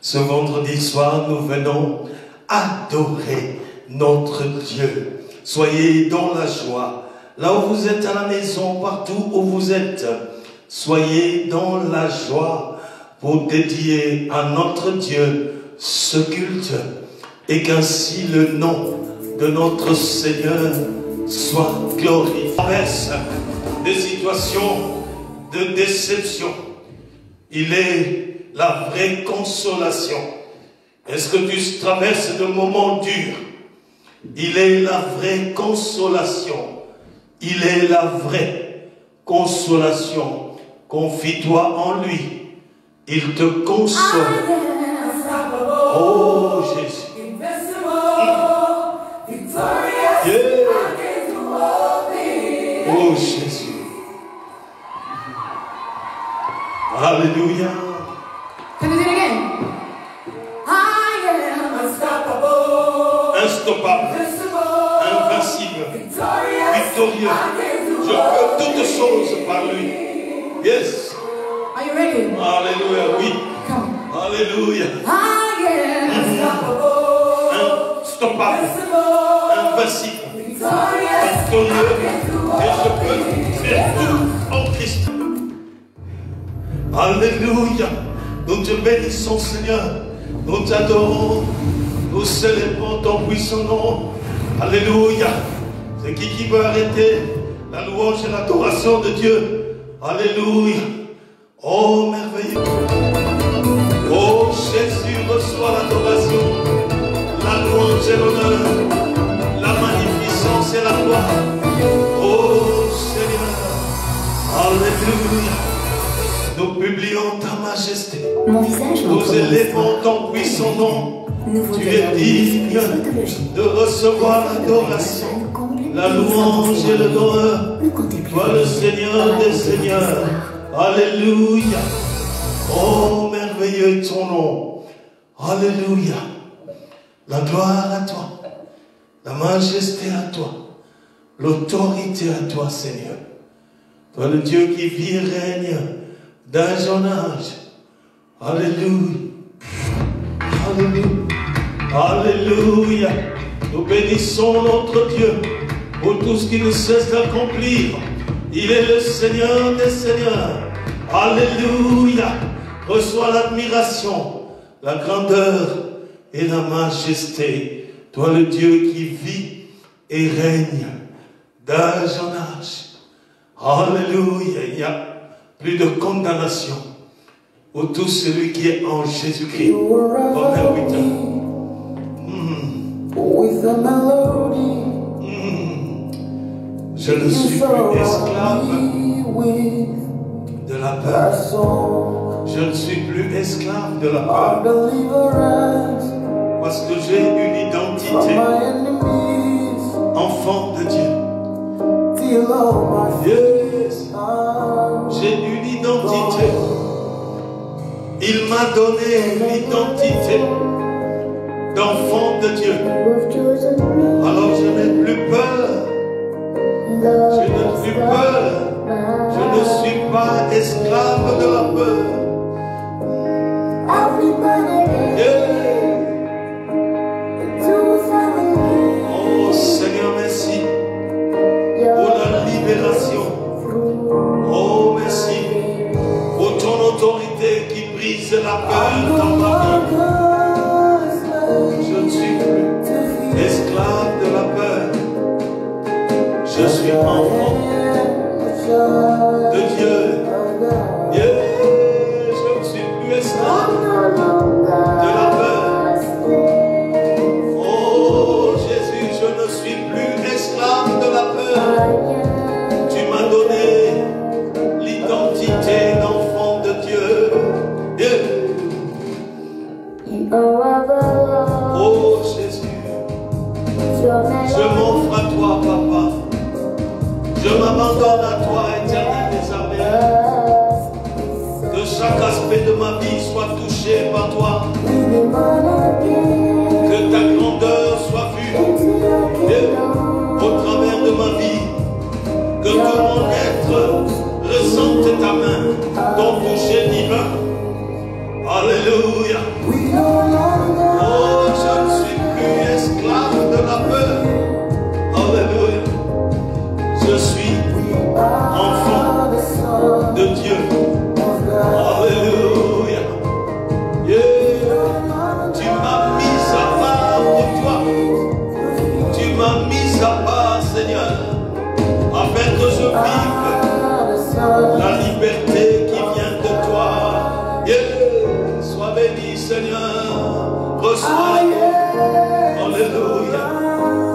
Ce vendredi soir, nous venons adorer notre Dieu. Soyez dans la joie. Là où vous êtes à la maison, partout où vous êtes, soyez dans la joie pour dédier à notre Dieu ce culte et qu'ainsi le nom de notre Seigneur soit glorifié. On traverse des situations de déception. Il est la vraie consolation. Est-ce que tu traverses de moments durs? Il est la vraie consolation. Il est la vraie consolation. Confie-toi en lui. Il te console. Oh Jésus. Yeah. Oh Jésus. Alléluia. Can we do it again? I am unstoppable. Instoppable. Invincible. Victorieux. Je peux toutes choses par lui. Yes. Are you ready? Alléluia, oui. Come. Alléluia. I am unstoppable. Instoppable. Invincible. Victorieux. Et je peux faire tout en Christ. Alléluia. Nous te bénissons, Seigneur. Nous t'adorons. Nous célébrons ton puissant nom. Alléluia. C'est qui peut arrêter la louange et l'adoration de Dieu? Alléluia. Oh, merveilleux. Oh, Jésus, reçois l'adoration, la louange et l'honneur, la magnificence et la gloire. Oh, Seigneur. Alléluia. Nous publions ta majesté. Mon visage nous élevons ton puissant nom. Tu es digne de recevoir l'adoration, la louange et l'honneur. Toi le Seigneur des Seigneurs. Alléluia. Oh, merveilleux est ton nom. Alléluia. La gloire à toi. La majesté à toi. L'autorité à toi, Seigneur. Toi le Dieu qui vit et règne d'âge en âge. Alléluia. Alléluia. Alléluia. Nous bénissons notre Dieu pour tout ce qu'il ne cesse d'accomplir. Il est le Seigneur des Seigneurs. Alléluia. Reçois l'admiration, la grandeur et la majesté. Toi le Dieu qui vit et règne d'âge en âge. Alléluia. Il n'y a plus de condamnation pour tout celui qui est en Jésus-Christ. Je ne suis plus esclave de la peur. Je ne suis plus esclave de la peur. Parce que j'ai une identité. Enfant de Dieu. Yes. J'ai une identité. Il m'a donné l'identité d'enfant de Dieu. Alors je n'ai plus peur. Je n'ai plus peur. Je ne suis pas esclave de la peur. Yeah. Oh Seigneur, merci pour la libération. Oh merci pour ton autorité qui brise la peur dans ma vie. Je ne suis plus esclave de la peur. Je suis enfant de Dieu. Yeah. Je ne suis plus esclave de la peur. Oh Jésus, je ne suis plus esclave de la peur. Tu m'as donné l'identité d'enfant de Dieu. Yeah. Oh Jésus, je m'offre à toi, Papa. Je m'abandonne à toi, éternel des armées. Que chaque aspect de ma vie soit touché par toi. Que ta grandeur soit vue au travers de ma vie. Que tout mon être ressente ta main, ton toucher divin. Alléluia. Alléluia. Oh, je ne suis plus esclave de la peur. Alléluia. Je suis enfant de Dieu. Alléluia. Yeah. Tu m'as mis à part pour toi. Tu m'as mis à part, Seigneur, afin que je vive la liberté qui vient de toi. Yeah. Sois béni, Seigneur. Reçois l'amour. Alléluia.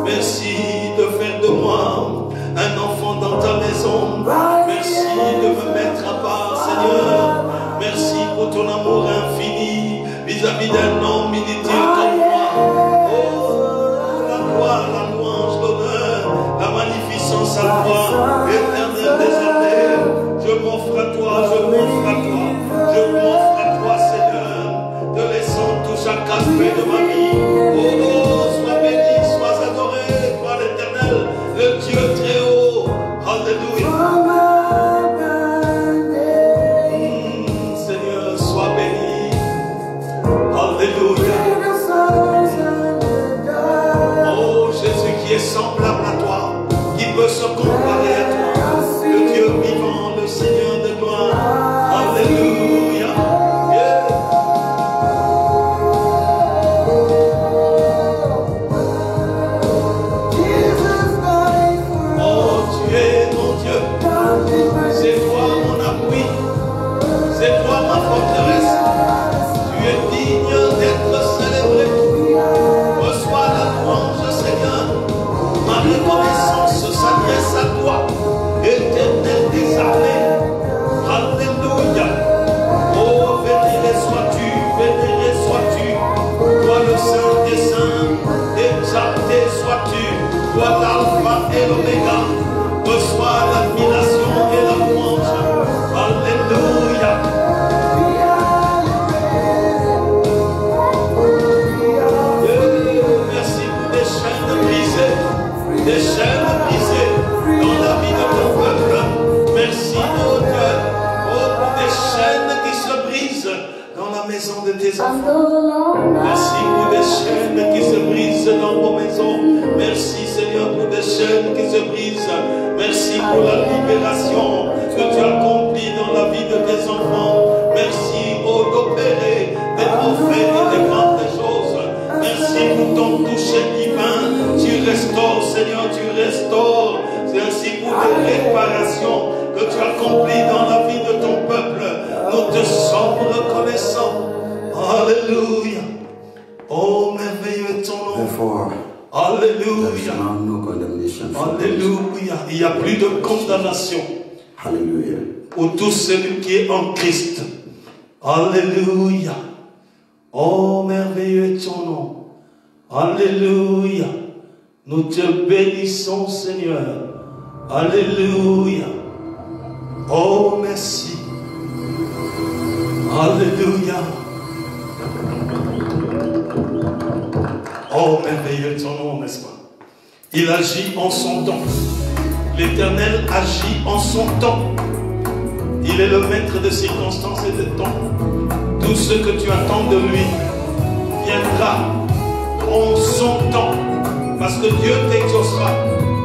Merci de faire de moi un enfant dans ta maison. Merci de me mettre à part, Seigneur. Merci pour ton amour infini vis-à-vis d'un homme inutile comme moi. Oh, la gloire, la louange, l'honneur, la magnificence à toi, éternel des éternels. Je m'offre à toi, je m'offre à toi, je m'offre à toi, Seigneur, te laissant tout chaque aspect de ma vie. Oh, sois béni, sois adoré, toi l'éternel, le Dieu très haut. Alléluia. Seigneur, sois béni. Alléluia. Oh, Jésus qui est semblable à toi, qui peut se comparer à toi, le Dieu vivant, le Seigneur de gloire. Alléluia. Yeah. Oh, tu es mon Dieu. C'est toi mon appui. C'est toi ma forteresse. Tu es digne d'être célébré. Reçois la louange, Seigneur. Ma reconnaissance s'adresse à toi, éternel des armées. Alléluia. Oh, vénéré sois-tu, toi le Saint des saints, exalté sois-tu, toi l'alpha et l'oméga. Reçois l'admiration et la louange. Alléluia. Merci pour des chaînes brisées dans la vie de ton peuple. Merci, oh Dieu, oh, pour des chaînes qui se brisent dans la maison de tes enfants. Merci pour des chaînes qui se brisent dans vos maisons. Merci, Seigneur, pour des chaînes qui se brisent. Merci pour la libération que tu accomplis dans la vie de tes enfants. Merci, oh, d'opérer des prophètes et des grandes choses. Merci pour ton toucher divin. Tu restaures, Seigneur, tu restaures. C'est ainsi pour des réparations que tu accomplis dans la vie de ton peuple. Nous te sommes reconnaissants. Alléluia. Oh, merveilleux est ton nom. Alléluia. Alléluia. Il n'y a plus de condamnation. Alléluia. Pour tout celui qui est en Christ. Alléluia. Oh, merveilleux est ton nom. Alléluia. Nous te bénissons, Seigneur. Alléluia. Oh, merci. Alléluia. Oh, merveilleux est ton nom, n'est-ce pas? Il agit en son temps. L'Éternel agit en son temps. Il est le maître de circonstances et de temps. Tout ce que tu attends de lui viendra en son temps. Parce que Dieu t'exaucera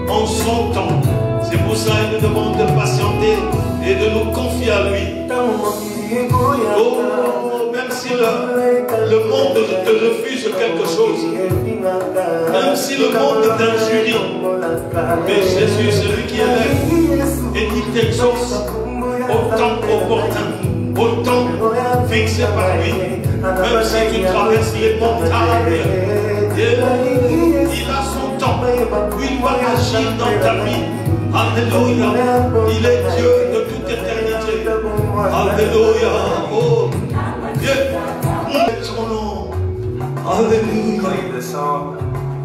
en son temps. C'est pour ça qu'il nous demande de patienter et de nous confier à lui. Oh, même si le monde te refuse quelque chose, même si le monde t'injurie, mais Jésus, celui qui est là, et il t'exauce au temps opportun, au temps fixé par lui. Même si tu traverses les montagnes, il a son temps où il va agir dans ta vie. Alléluia. Il est Dieu de toute éternité. Alléluia. Oh, Dieu, son nom. Alléluia.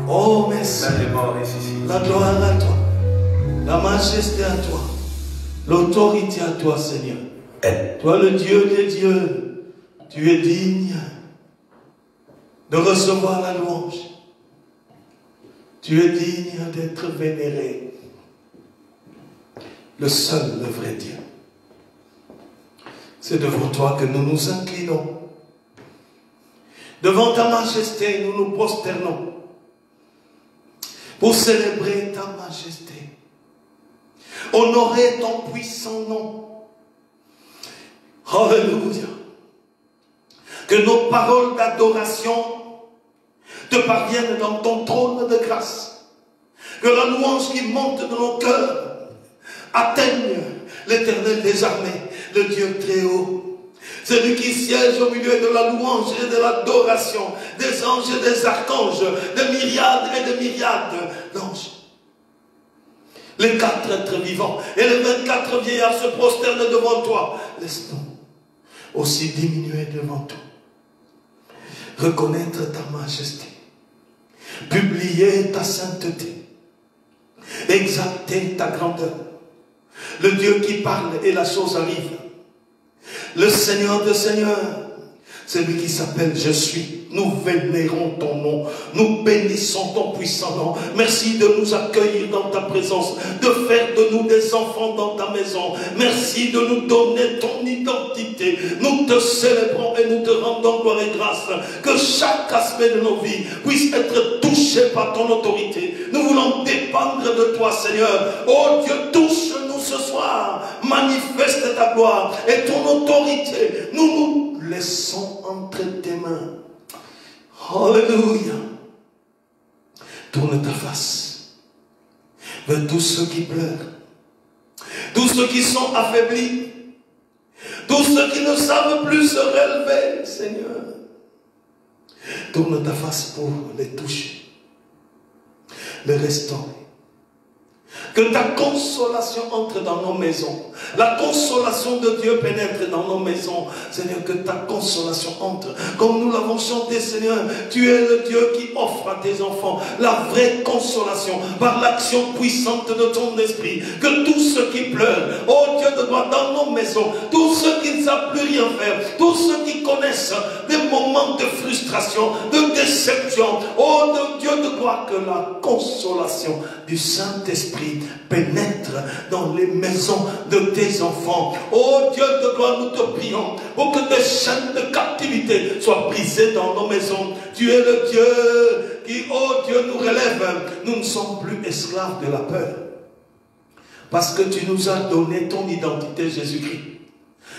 Oh, merci. La gloire à toi. La majesté à toi. L'autorité à toi, Seigneur. Toi, le Dieu des dieux, tu es digne de recevoir la louange. Tu es digne d'être vénéré. Le seul, le vrai Dieu. C'est devant toi que nous nous inclinons. Devant ta majesté, nous nous prosternons pour célébrer ta majesté. Honorer ton puissant nom. Alléluia. Que nos paroles d'adoration te parviennent dans ton trône de grâce. Que la louange qui monte dans nos cœurs atteigne l'Éternel des armées, le Dieu très haut. Celui qui siège au milieu de la louange et de l'adoration, des anges et des archanges, de myriades et de myriades d'anges. Les 4 êtres vivants et les 24 vieillards se prosternent devant toi. Laisse-nous aussi diminuer devant toi. Reconnaître ta majesté. Publier ta sainteté. Exalter ta grandeur. Le Dieu qui parle et la chose arrive. Le Seigneur des Seigneurs, celui qui s'appelle Je suis. Nous vénérons ton nom, nous bénissons ton puissant nom. Merci de nous accueillir dans ta présence, de faire de nous des enfants dans ta maison. Merci de nous donner ton identité. Nous te célébrons et nous te rendons gloire et grâce. Que chaque aspect de nos vies puisse être touché par ton autorité. Nous voulons dépendre de toi, Seigneur. Oh Dieu, touche-nous ce soir. Manifeste ta gloire et ton autorité. Nous nous laissons entre tes mains. Alléluia. Tourne ta face vers tous ceux qui pleurent, tous ceux qui sont affaiblis, tous ceux qui ne savent plus se relever, Seigneur. Tourne ta face pour les toucher, les restaurer. Que ta consolation entre dans nos maisons. La consolation de Dieu pénètre dans nos maisons. Seigneur, que ta consolation entre. Comme nous l'avons chanté, Seigneur, tu es le Dieu qui offre à tes enfants la vraie consolation par l'action puissante de ton esprit. Que tous ceux qui pleurent, oh Dieu de gloire, dans nos maisons, tous ceux qui ne savent plus rien faire, tous ceux qui connaissent des moments de frustration, de déception, oh de Dieu de gloire, que la consolation du Saint-Esprit pénètre dans les maisons de tes enfants. Oh Dieu de gloire, nous te prions pour que des chaînes de captivité soient brisées dans nos maisons. Tu es le Dieu qui, oh Dieu, nous relève. Nous ne sommes plus esclaves de la peur. Parce que tu nous as donné ton identité, Jésus-Christ.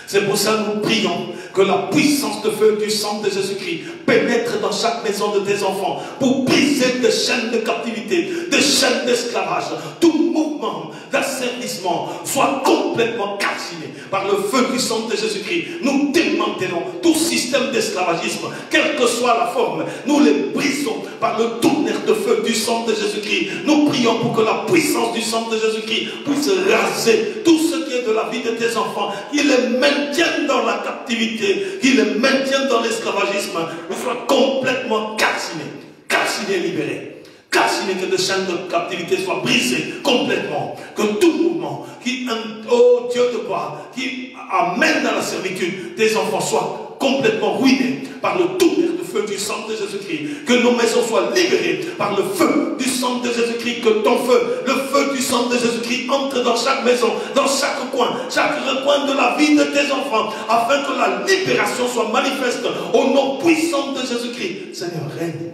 C'est pour ça que nous prions que la puissance de feu du sang de Jésus-Christ pénètre dans chaque maison de tes enfants pour briser des chaînes de captivité, des chaînes d'esclavage. Tout mouvement d'asservissement soit complètement calciné par le feu du sang de Jésus-Christ. Nous démantelons tout système d'esclavagisme, quelle que soit la forme. Nous les brisons par le tonnerre de feu du sang de Jésus-Christ. Nous prions pour que la puissance du sang de Jésus-Christ puisse raser tout ce qui est de la vie de tes enfants, qu'il les maintienne dans la captivité, qu'il les maintienne dans l'esclavagisme, nous soient complètement calcinés, libérés. Calcinés, que les chaînes de captivité soient brisées complètement. Que tout mouvement qui, oh Dieu de gloire, qui amène à la servitude des enfants soit complètement ruiné par le tonnerre de feu du sang de Jésus-Christ. Que nos maisons soient libérées par le feu du sang de Jésus-Christ. Que ton feu, le feu du sang de Jésus-Christ entre dans chaque maison, dans chaque recoin de la vie de tes enfants, afin que la libération soit manifeste au nom puissant de Jésus-Christ. Seigneur, règne.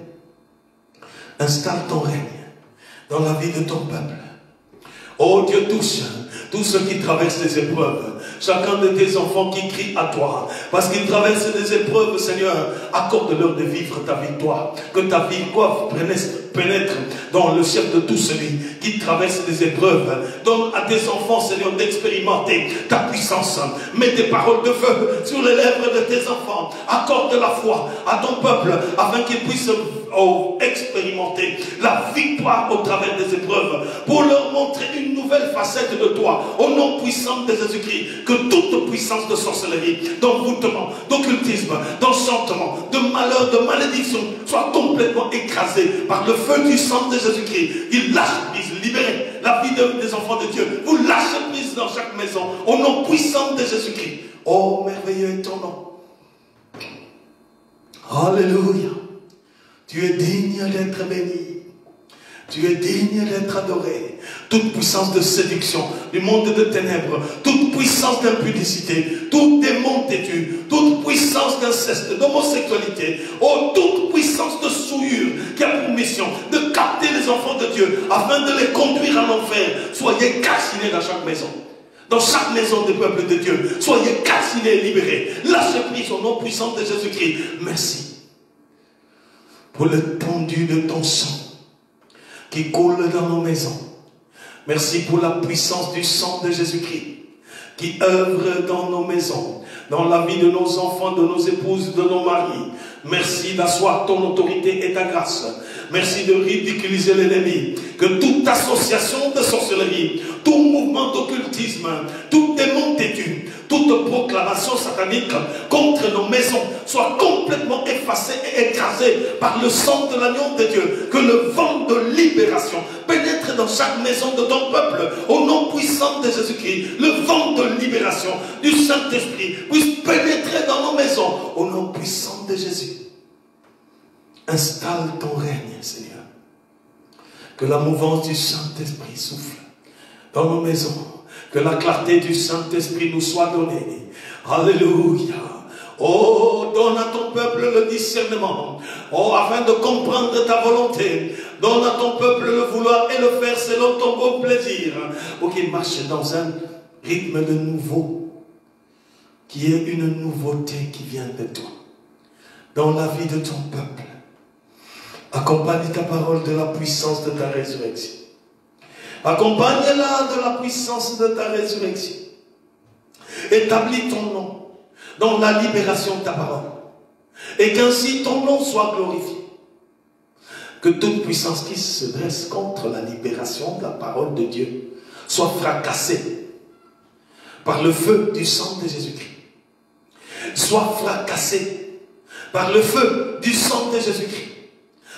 Installe ton règne dans la vie de ton peuple. Oh Dieu, touche tous ceux qui traversent des épreuves. Chacun de tes enfants qui crie à toi. Parce qu'ils traversent des épreuves, Seigneur, accorde-leur de vivre ta victoire. Que ta victoire pénètre dans le chef de tout celui qui traverse des épreuves. Donne à tes enfants, Seigneur, d'expérimenter ta puissance. Mets tes paroles de feu sur les lèvres de tes enfants. Accorde la foi à ton peuple afin qu'ils puissent expérimenter la victoire au travers des épreuves. Pour leur montrer une nouvelle facette de toi. Au nom puissant de Jésus-Christ. Que toute puissance de sorcellerie, d'envoûtement, d'occultisme, d'enchantement, de malheur, de malédiction soit complètement écrasée par le feu du sang de Jésus-Christ. Il lâche prise, libérez la vie des enfants de Dieu. Vous lâchez prise dans chaque maison. Au nom puissant de Jésus-Christ. Oh, merveilleux est ton nom. Alléluia. Tu es digne d'être béni. Tu es digne d'être adoré. Toute puissance de séduction du monde de ténèbres, toute puissance d'impudicité, tout démon têtu, toute puissance d'inceste, d'homosexualité, oh, toute puissance de souillure qui a pour mission de capter les enfants de Dieu afin de les conduire à l'enfer, soyez calcinés dans chaque maison. Dans chaque maison des peuples de Dieu, soyez calcinés et libérés. Lâchez prise au nom puissant de Jésus-Christ. Merci pour l'étendue de ton sang qui coule dans nos maisons. Merci pour la puissance du sang de Jésus-Christ qui œuvre dans nos maisons, dans la vie de nos enfants, de nos épouses, de nos maris. Merci d'asseoir ton autorité et ta grâce. Merci de ridiculiser l'ennemi. Que toute association de sorcellerie, tout mouvement d'occultisme, tout démon têtu, toute proclamation satanique contre nos maisons soit complètement effacée et écrasée par le sang de l'agneau de Dieu. Que le vent de libération pénètre dans chaque maison de ton peuple au nom puissant de Jésus-Christ. Le vent de libération du Saint-Esprit puisse pénétrer dans nos maisons au nom puissant de Jésus. Installe ton règne, Seigneur. Que la mouvance du Saint-Esprit souffle dans nos maisons. Que la clarté du Saint-Esprit nous soit donnée. Alléluia. Oh, donne à ton peuple le discernement. Oh, afin de comprendre ta volonté. Donne à ton peuple le vouloir et le faire selon ton beau plaisir. Pour qu'il marche dans un rythme de nouveau. Qui est une nouveauté qui vient de toi. Dans la vie de ton peuple. Accompagne ta parole de la puissance de ta résurrection. Accompagne-la de la puissance de ta résurrection. Établis ton nom dans la libération de ta parole. Et qu'ainsi ton nom soit glorifié. Que toute puissance qui se dresse contre la libération de la parole de Dieu soit fracassée par le feu du sang de Jésus-Christ. Soit fracassée par le feu du sang de Jésus-Christ.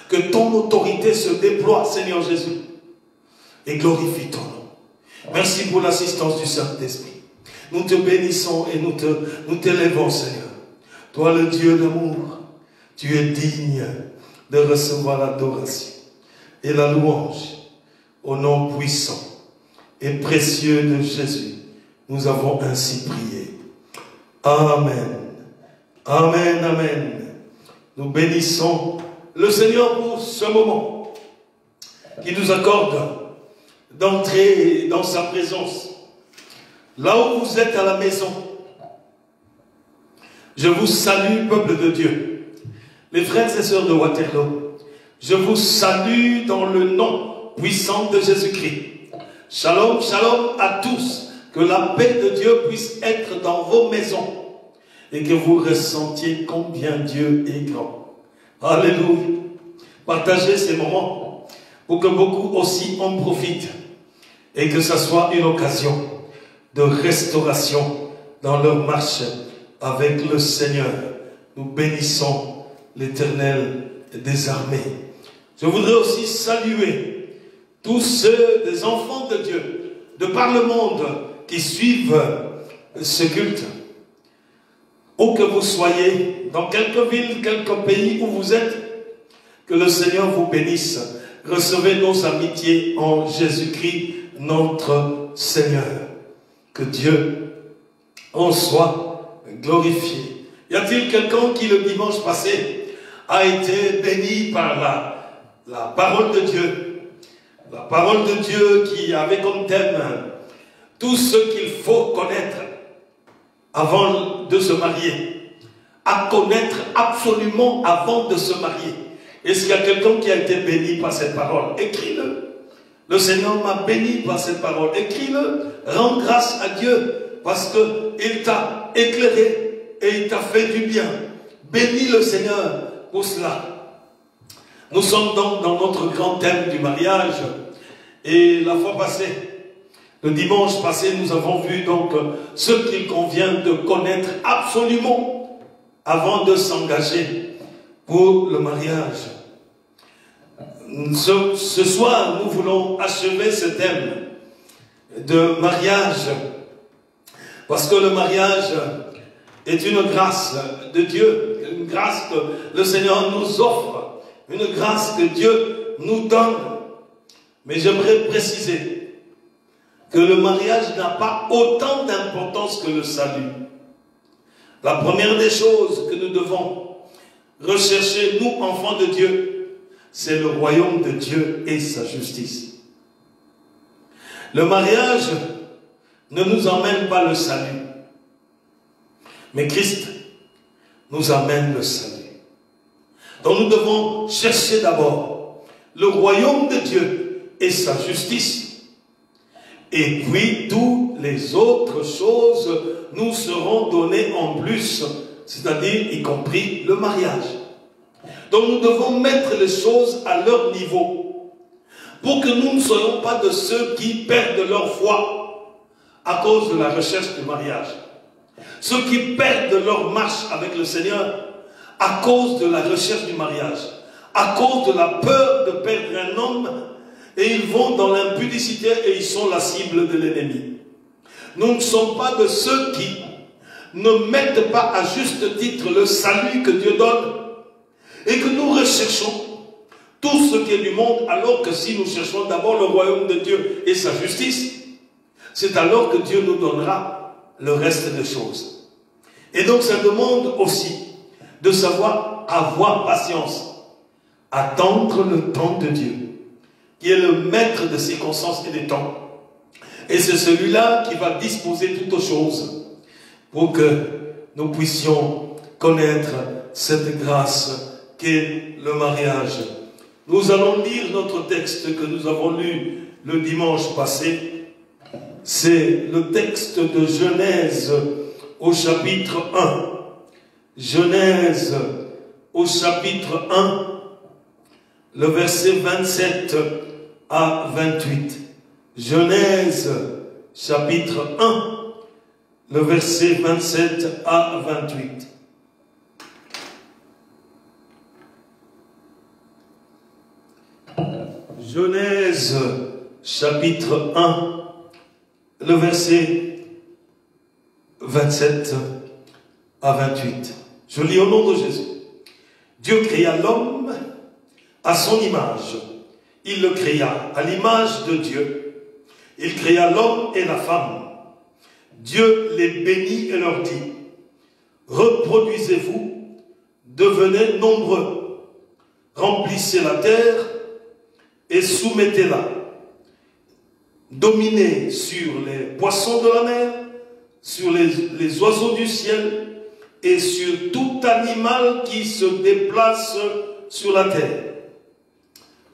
Que ton autorité se déploie, Seigneur Jésus, et glorifie ton nom. Merci pour l'assistance du Saint-Esprit. Nous te bénissons et nous t'élèvons, Seigneur. Toi, le Dieu d'amour, tu es digne de recevoir l'adoration et la louange au nom puissant et précieux de Jésus. Nous avons ainsi prié. Amen. Amen, amen. Nous bénissons le Seigneur pour ce moment qui nous accorde d'entrer dans sa présence. Là où vous êtes à la maison, je vous salue, peuple de Dieu. Les frères et sœurs de Waterloo, je vous salue dans le nom puissant de Jésus-Christ. Shalom, shalom à tous. Que la paix de Dieu puisse être dans vos maisons et que vous ressentiez combien Dieu est grand. Alléluia. Partagez ces moments pour que beaucoup aussi en profitent et que ce soit une occasion de restauration dans leur marche avec le Seigneur. Nous bénissons l'Éternel des armées. Je voudrais aussi saluer tous ceux des enfants de Dieu de par le monde qui suivent ce culte. Où que vous soyez, dans quelques villes, quelques pays où vous êtes, que le Seigneur vous bénisse. Recevez nos amitiés en Jésus-Christ, notre Seigneur. Que Dieu en soit glorifié. Y a-t-il quelqu'un qui, le dimanche passé, a été béni par la parole de Dieu? La parole de Dieu qui avait comme thème tout ce qu'il faut connaître avant de se marier, à connaître absolument avant de se marier. Est-ce qu'il y a quelqu'un qui a été béni par cette parole? Écris-le. Le Seigneur m'a béni par cette parole. Écris-le. Rends grâce à Dieu parce qu'il t'a éclairé et il t'a fait du bien. Bénis le Seigneur pour cela. Nous sommes donc dans notre grand thème du mariage. Et la fois passée, le dimanche passé, nous avons vu donc ce qu'il convient de connaître absolument avant de s'engager pour le mariage. Ce soir, nous voulons achever ce thème de mariage parce que le mariage est une grâce de Dieu, une grâce que le Seigneur nous offre, une grâce que Dieu nous donne. Mais j'aimerais préciser que le mariage n'a pas autant d'importance que le salut. La première des choses que nous devons rechercher, nous, enfants de Dieu, c'est le royaume de Dieu et sa justice. Le mariage ne nous emmène pas le salut, mais Christ nous amène le salut. Donc nous devons chercher d'abord le royaume de Dieu et sa justice. Et puis toutes les autres choses nous seront données en plus, c'est-à-dire y compris le mariage. Donc nous devons mettre les choses à leur niveau pour que nous ne soyons pas de ceux qui perdent leur foi à cause de la recherche du mariage. Ceux qui perdent leur marche avec le Seigneur à cause de la recherche du mariage, à cause de la peur de perdre un homme, et ils vont dans l'impudicité et ils sont la cible de l'ennemi. Nous ne sommes pas de ceux qui ne mettent pas à juste titre le salut que Dieu donne et que nous recherchons tout ce qui est du monde, alors que si nous cherchons d'abord le royaume de Dieu et sa justice, c'est alors que Dieu nous donnera le reste des choses. Et donc ça demande aussi de savoir avoir patience, attendre le temps de Dieu, qui est le maître des circonstances et des temps. Et c'est celui-là qui va disposer toutes choses pour que nous puissions connaître cette grâce qu'est le mariage. Nous allons lire notre texte que nous avons lu le dimanche passé. C'est le texte de Genèse au chapitre 1. Genèse au chapitre 1, le verset 27 à 28. Genèse chapitre 1, le verset 27 à 28. Genèse chapitre 1, le verset 27 à 28. Je lis au nom de Jésus. Dieu créa l'homme à son image. Il le créa à l'image de Dieu. Il créa l'homme et la femme. Dieu les bénit et leur dit: reproduisez-vous, devenez nombreux, remplissez la terre et soumettez-la. Dominez sur les poissons de la mer, sur les oiseaux du ciel et sur tout animal qui se déplace sur la terre.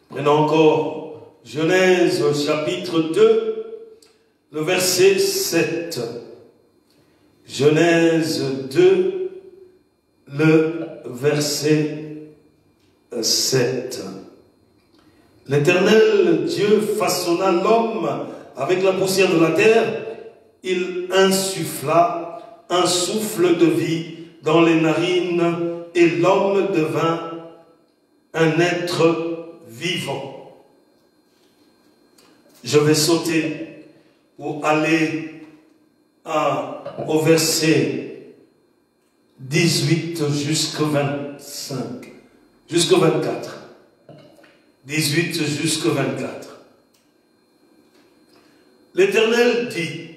Prenons encore Genèse chapitre 2, le verset 7. Genèse 2, le verset 7. L'Éternel Dieu façonna l'homme avec la poussière de la terre. Il insuffla un souffle de vie dans les narines et l'homme devint un être vivant. Je vais sauter pour aller au verset 18 jusqu'au 25, jusqu'au 24. 18 jusqu'au 24. L'Éternel dit: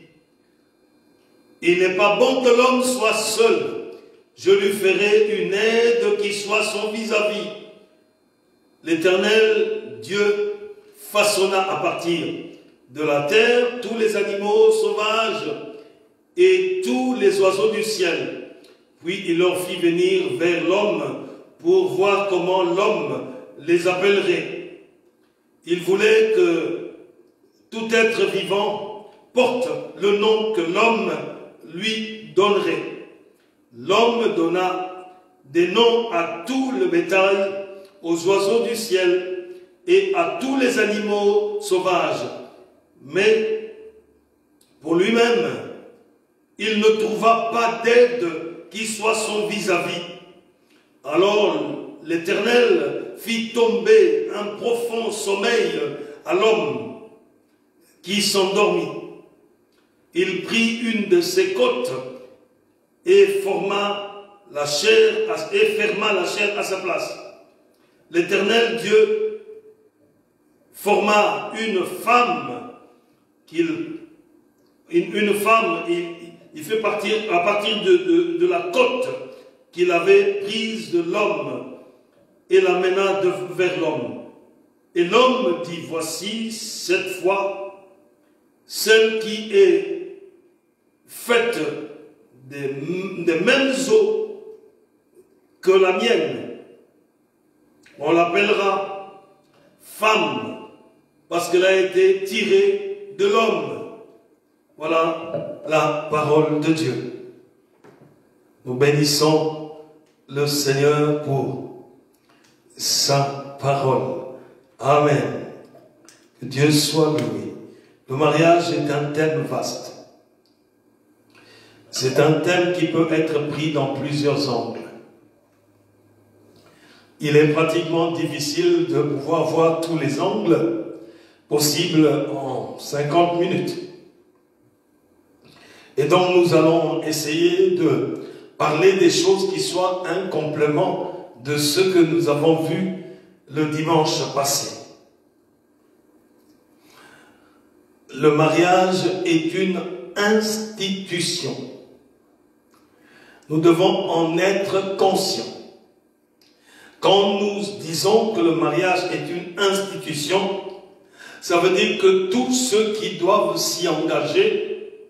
il n'est pas bon que l'homme soit seul. Je lui ferai une aide qui soit son vis-à-vis. L'Éternel Dieu façonna à partir de la terre tous les animaux sauvages et tous les oiseaux du ciel. Puis il leur fit venir vers l'homme pour voir comment l'homme les appellerait. Il voulait que tout être vivant porte le nom que l'homme lui donnerait. L'homme donna des noms à tout le bétail, aux oiseaux du ciel et à tous les animaux sauvages. Mais pour lui-même, il ne trouva pas d'aide qui soit son vis-à-vis. Alors l'Éternel fit tomber un profond sommeil à l'homme qui s'endormit. Il prit une de ses côtes et ferma la chair à sa place. L'Éternel Dieu forma une femme qu'il une femme, il fait partir à partir de la côte qu'il avait prise de l'homme et l'amena vers l'homme. Et l'homme dit, voici cette fois celle qui est faite des mêmes eaux que la mienne. On l'appellera femme parce qu'elle a été tirée de l'homme. Voilà la parole de Dieu. Nous bénissons le Seigneur pour sa parole. Amen. Que Dieu soit loué. Le mariage est un thème vaste. C'est un thème qui peut être pris dans plusieurs angles. Il est pratiquement difficile de pouvoir voir tous les angles possibles en 50 minutes. Et donc nous allons essayer de parler des choses qui soient un complément de ce que nous avons vu le dimanche passé. Le mariage est une institution. Nous devons en être conscients. Quand nous disons que le mariage est une institution, ça veut dire que tous ceux qui doivent s'y engager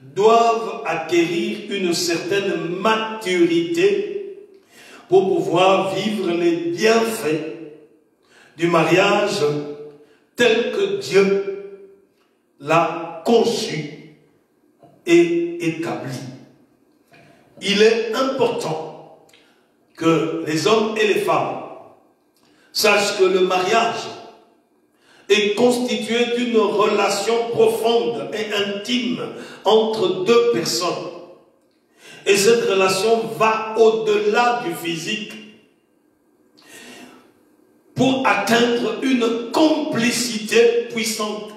doivent acquérir une certaine maturité pour pouvoir vivre les bienfaits du mariage tel que Dieu l'a conçu et établi. Il est important que les hommes et les femmes sachent que le mariage est constitué d'une relation profonde et intime entre deux personnes. Et cette relation va au-delà du physique pour atteindre une complicité puissante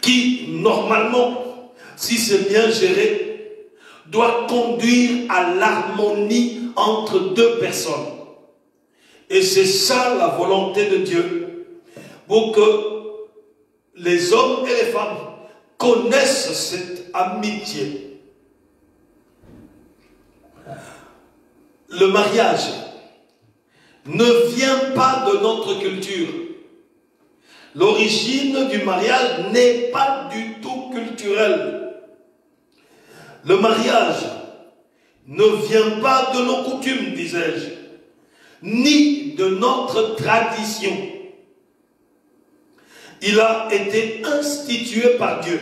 qui, normalement, si c'est bien géré, doit conduire à l'harmonie entre deux personnes. Et c'est ça la volonté de Dieu, pour que les hommes et les femmes connaissent cette amitié. Le mariage ne vient pas de notre culture. L'origine du mariage n'est pas du tout culturelle. Le mariage ne vient pas de nos coutumes, disais-je, ni de notre tradition. Il a été institué par Dieu.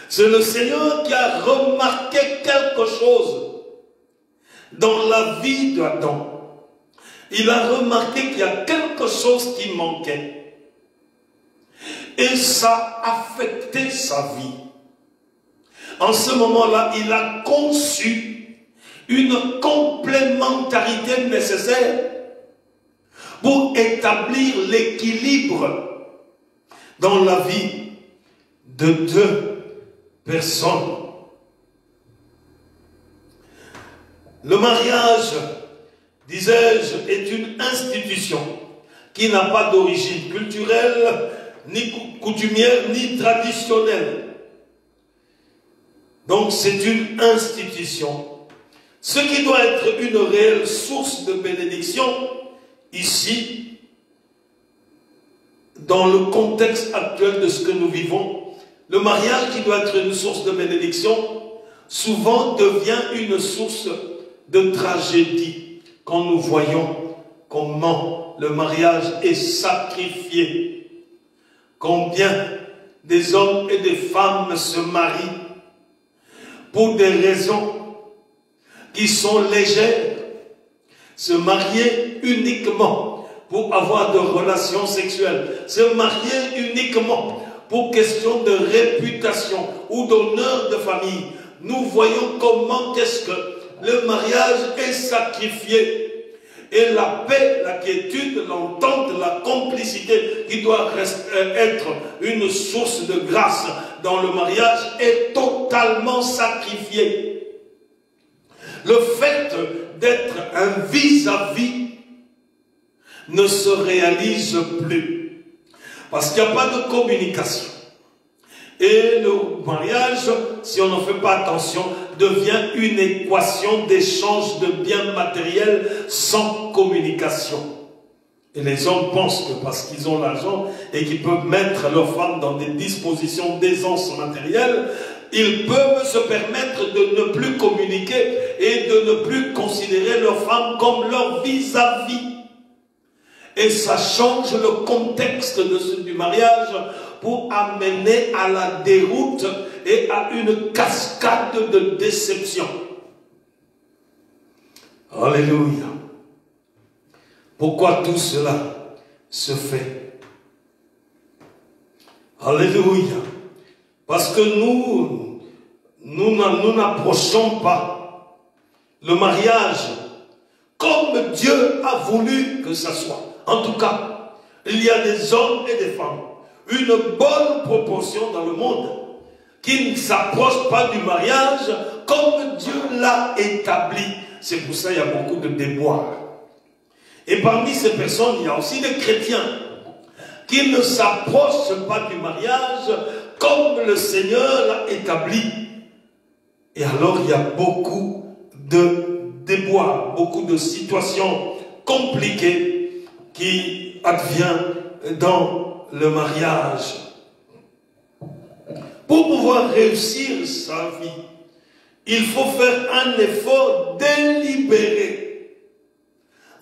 C'est le Seigneur qui a remarqué quelque chose dans la vie d'Adam. Il a remarqué qu'il y a quelque chose qui manquait. Et ça a affecté sa vie. En ce moment-là, il a conçu une complémentarité nécessaire pour établir l'équilibre dans la vie de deux personnes. Le mariage, disais-je, est une institution qui n'a pas d'origine culturelle, ni coutumière, ni traditionnelle. Donc c'est une institution. Ce qui doit être une réelle source de bénédiction, ici, dans le contexte actuel de ce que nous vivons, le mariage qui doit être une source de bénédiction, souvent devient une source de tragédie quand nous voyons comment le mariage est sacrifié. Combien des hommes et des femmes se marient pour des raisons qui sont légères, se marier uniquement pour avoir de relations sexuelles, se marier uniquement pour question de réputation ou d'honneur de famille. Nous voyons comment est-ce que le mariage est sacrifié. Et la paix, la quiétude, l'entente, la complicité qui doit être une source de grâce dans le mariage est totalement sacrifiée. Le fait d'être un vis-à-vis ne se réalise plus. Parce qu'il n'y a pas de communication. Et le mariage, si on n'en fait pas attention, devient une équation d'échange de biens matériels sans communication. Et les hommes pensent que parce qu'ils ont l'argent et qu'ils peuvent mettre leurs femmes dans des dispositions d'aisance matérielle, ils peuvent se permettre de ne plus communiquer et de ne plus considérer leurs femmes comme leur vis-à-vis. Et ça change le contexte du mariage pour amener à la déroute et à une cascade de déception. Alléluia. Pourquoi tout cela se fait? Alléluia. Parce que nous n'approchons pas le mariage comme Dieu a voulu que ça soit. En tout cas, il y a des hommes et des femmes, une bonne proportion dans le monde, qui ne s'approchent pas du mariage comme Dieu l'a établi. C'est pour ça qu'il y a beaucoup de déboires. Et parmi ces personnes, il y a aussi des chrétiens qui ne s'approchent pas du mariage comme le Seigneur l'a établi. Et alors, il y a beaucoup de déboires, beaucoup de situations compliquées qui adviennent dans le mariage. Pour pouvoir réussir sa vie, il faut faire un effort délibéré,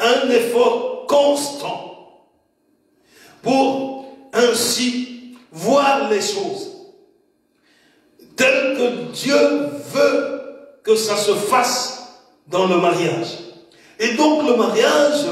un effort constant, pour ainsi voir les choses telles que Dieu veut que ça se fasse dans le mariage. Et donc le mariage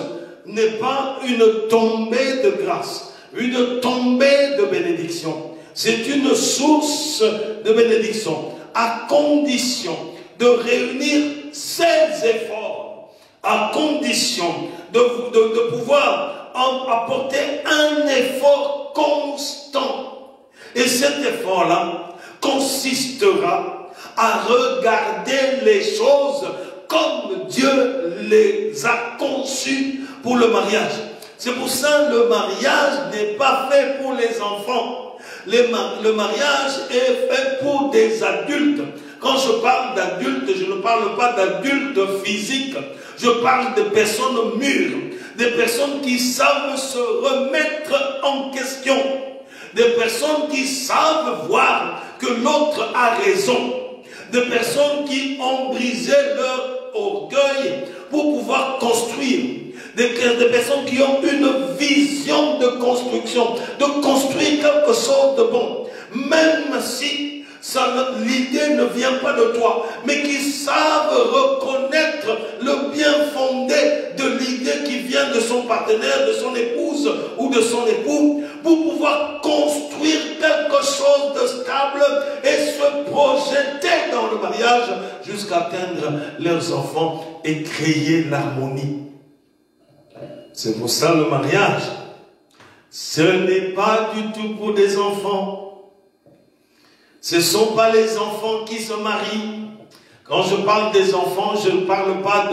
n'est pas une tombée de grâce, une tombée de bénédiction. C'est une source de bénédiction, à condition de réunir ses efforts, à condition de pouvoir apporter un effort constant. Et cet effort-là consistera à regarder les choses comme Dieu les a conçues pour le mariage. C'est pour ça que le mariage n'est pas fait pour les enfants. Le mariage est fait pour des adultes. Quand je parle d'adultes, je ne parle pas d'adultes physiques. Je parle de personnes mûres, des personnes qui savent se remettre en question, des personnes qui savent voir que l'autre a raison, des personnes qui ont brisé leur orgueil pour pouvoir construire, des personnes qui ont une vision de construction, de construire quelque chose de bon, même si l'idée ne vient pas de toi, mais qui savent reconnaître le bien fondé de l'idée qui vient de son partenaire, de son épouse ou de son époux, pour pouvoir construire quelque chose de stable et se projeter dans le mariage jusqu'à atteindre leurs enfants et créer l'harmonie. C'est pour ça le mariage, ce n'est pas du tout pour des enfants. Ce ne sont pas les enfants qui se marient. Quand je parle des enfants, je ne parle pas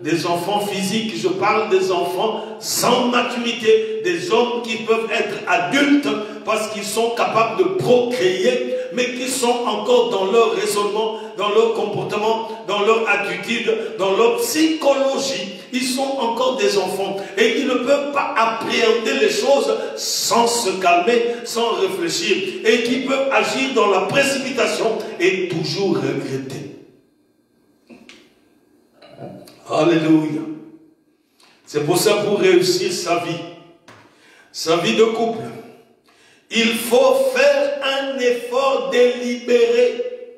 des enfants physiques, je parle des enfants sans maturité, des hommes qui peuvent être adultes parce qu'ils sont capables de procréer, mais qui sont encore dans leur raisonnement, dans leur comportement, dans leur attitude, dans leur psychologie. Ils sont encore des enfants et ils ne peuvent pas appréhender les choses sans se calmer, sans réfléchir, et qui peuvent agir dans la précipitation et toujours regretter. Alléluia. C'est pour ça, pour réussir sa vie de couple, il faut faire un effort délibéré,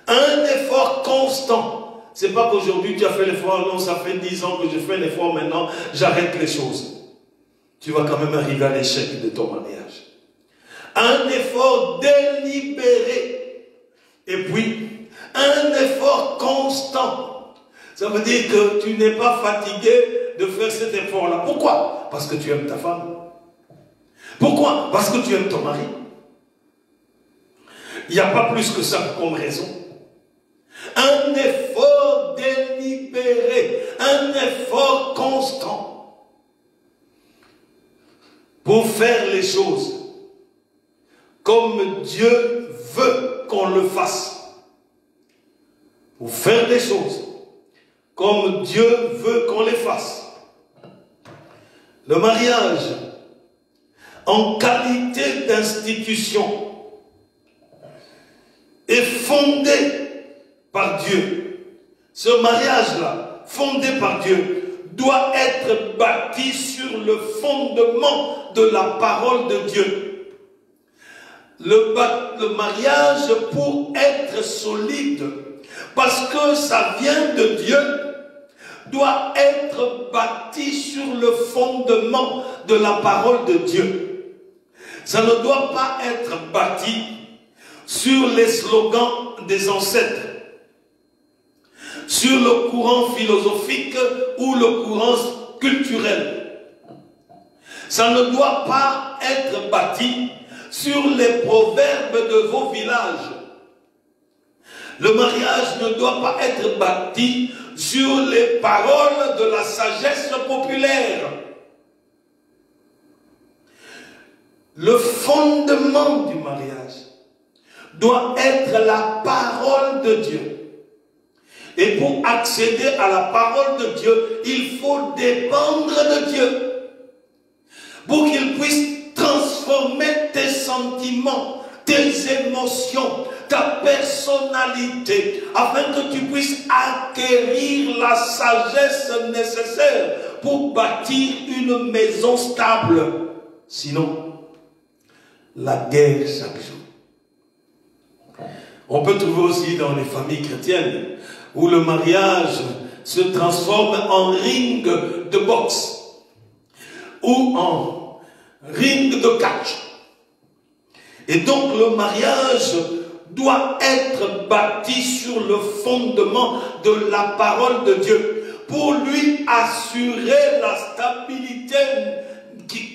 un effort constant. C'est pas qu'aujourd'hui tu as fait l'effort, non, ça fait 10 ans que je fais l'effort, maintenant j'arrête les choses. Tu vas quand même arriver à l'échec de ton mariage. Un effort délibéré. Et puis, un effort constant. Ça veut dire que tu n'es pas fatigué de faire cet effort-là. Pourquoi? Parce que tu aimes ta femme. Pourquoi? Parce que tu aimes ton mari. Il n'y a pas plus que ça comme raison. Un effort délibéré, un effort constant pour faire les choses comme Dieu veut qu'on le fasse. Pour faire des choses comme Dieu veut qu'on les fasse. Le mariage, en qualité d'institution, est fondé par Dieu. Ce mariage-là, fondé par Dieu, doit être bâti sur le fondement de la parole de Dieu. Le mariage, pour être solide, parce que ça vient de Dieu, doit être bâti sur le fondement de la parole de Dieu. Ça ne doit pas être bâti sur les slogans des ancêtres, sur le courant philosophique ou le courant culturel. Ça ne doit pas être bâti sur les proverbes de vos villages. Le mariage ne doit pas être bâti sur les paroles de la sagesse populaire. Le fondement du mariage doit être la parole de Dieu. Et pour accéder à la parole de Dieu, il faut dépendre de Dieu. Pour qu'il puisse transformer tes sentiments, tes émotions, ta personnalité, afin que tu puisses acquérir la sagesse nécessaire pour bâtir une maison stable. Sinon, la guerre chaque jour. On peut trouver aussi dans les familles chrétiennes où le mariage se transforme en ring de boxe ou en ring de catch. Et donc le mariage doit être bâti sur le fondement de la parole de Dieu pour lui assurer la stabilité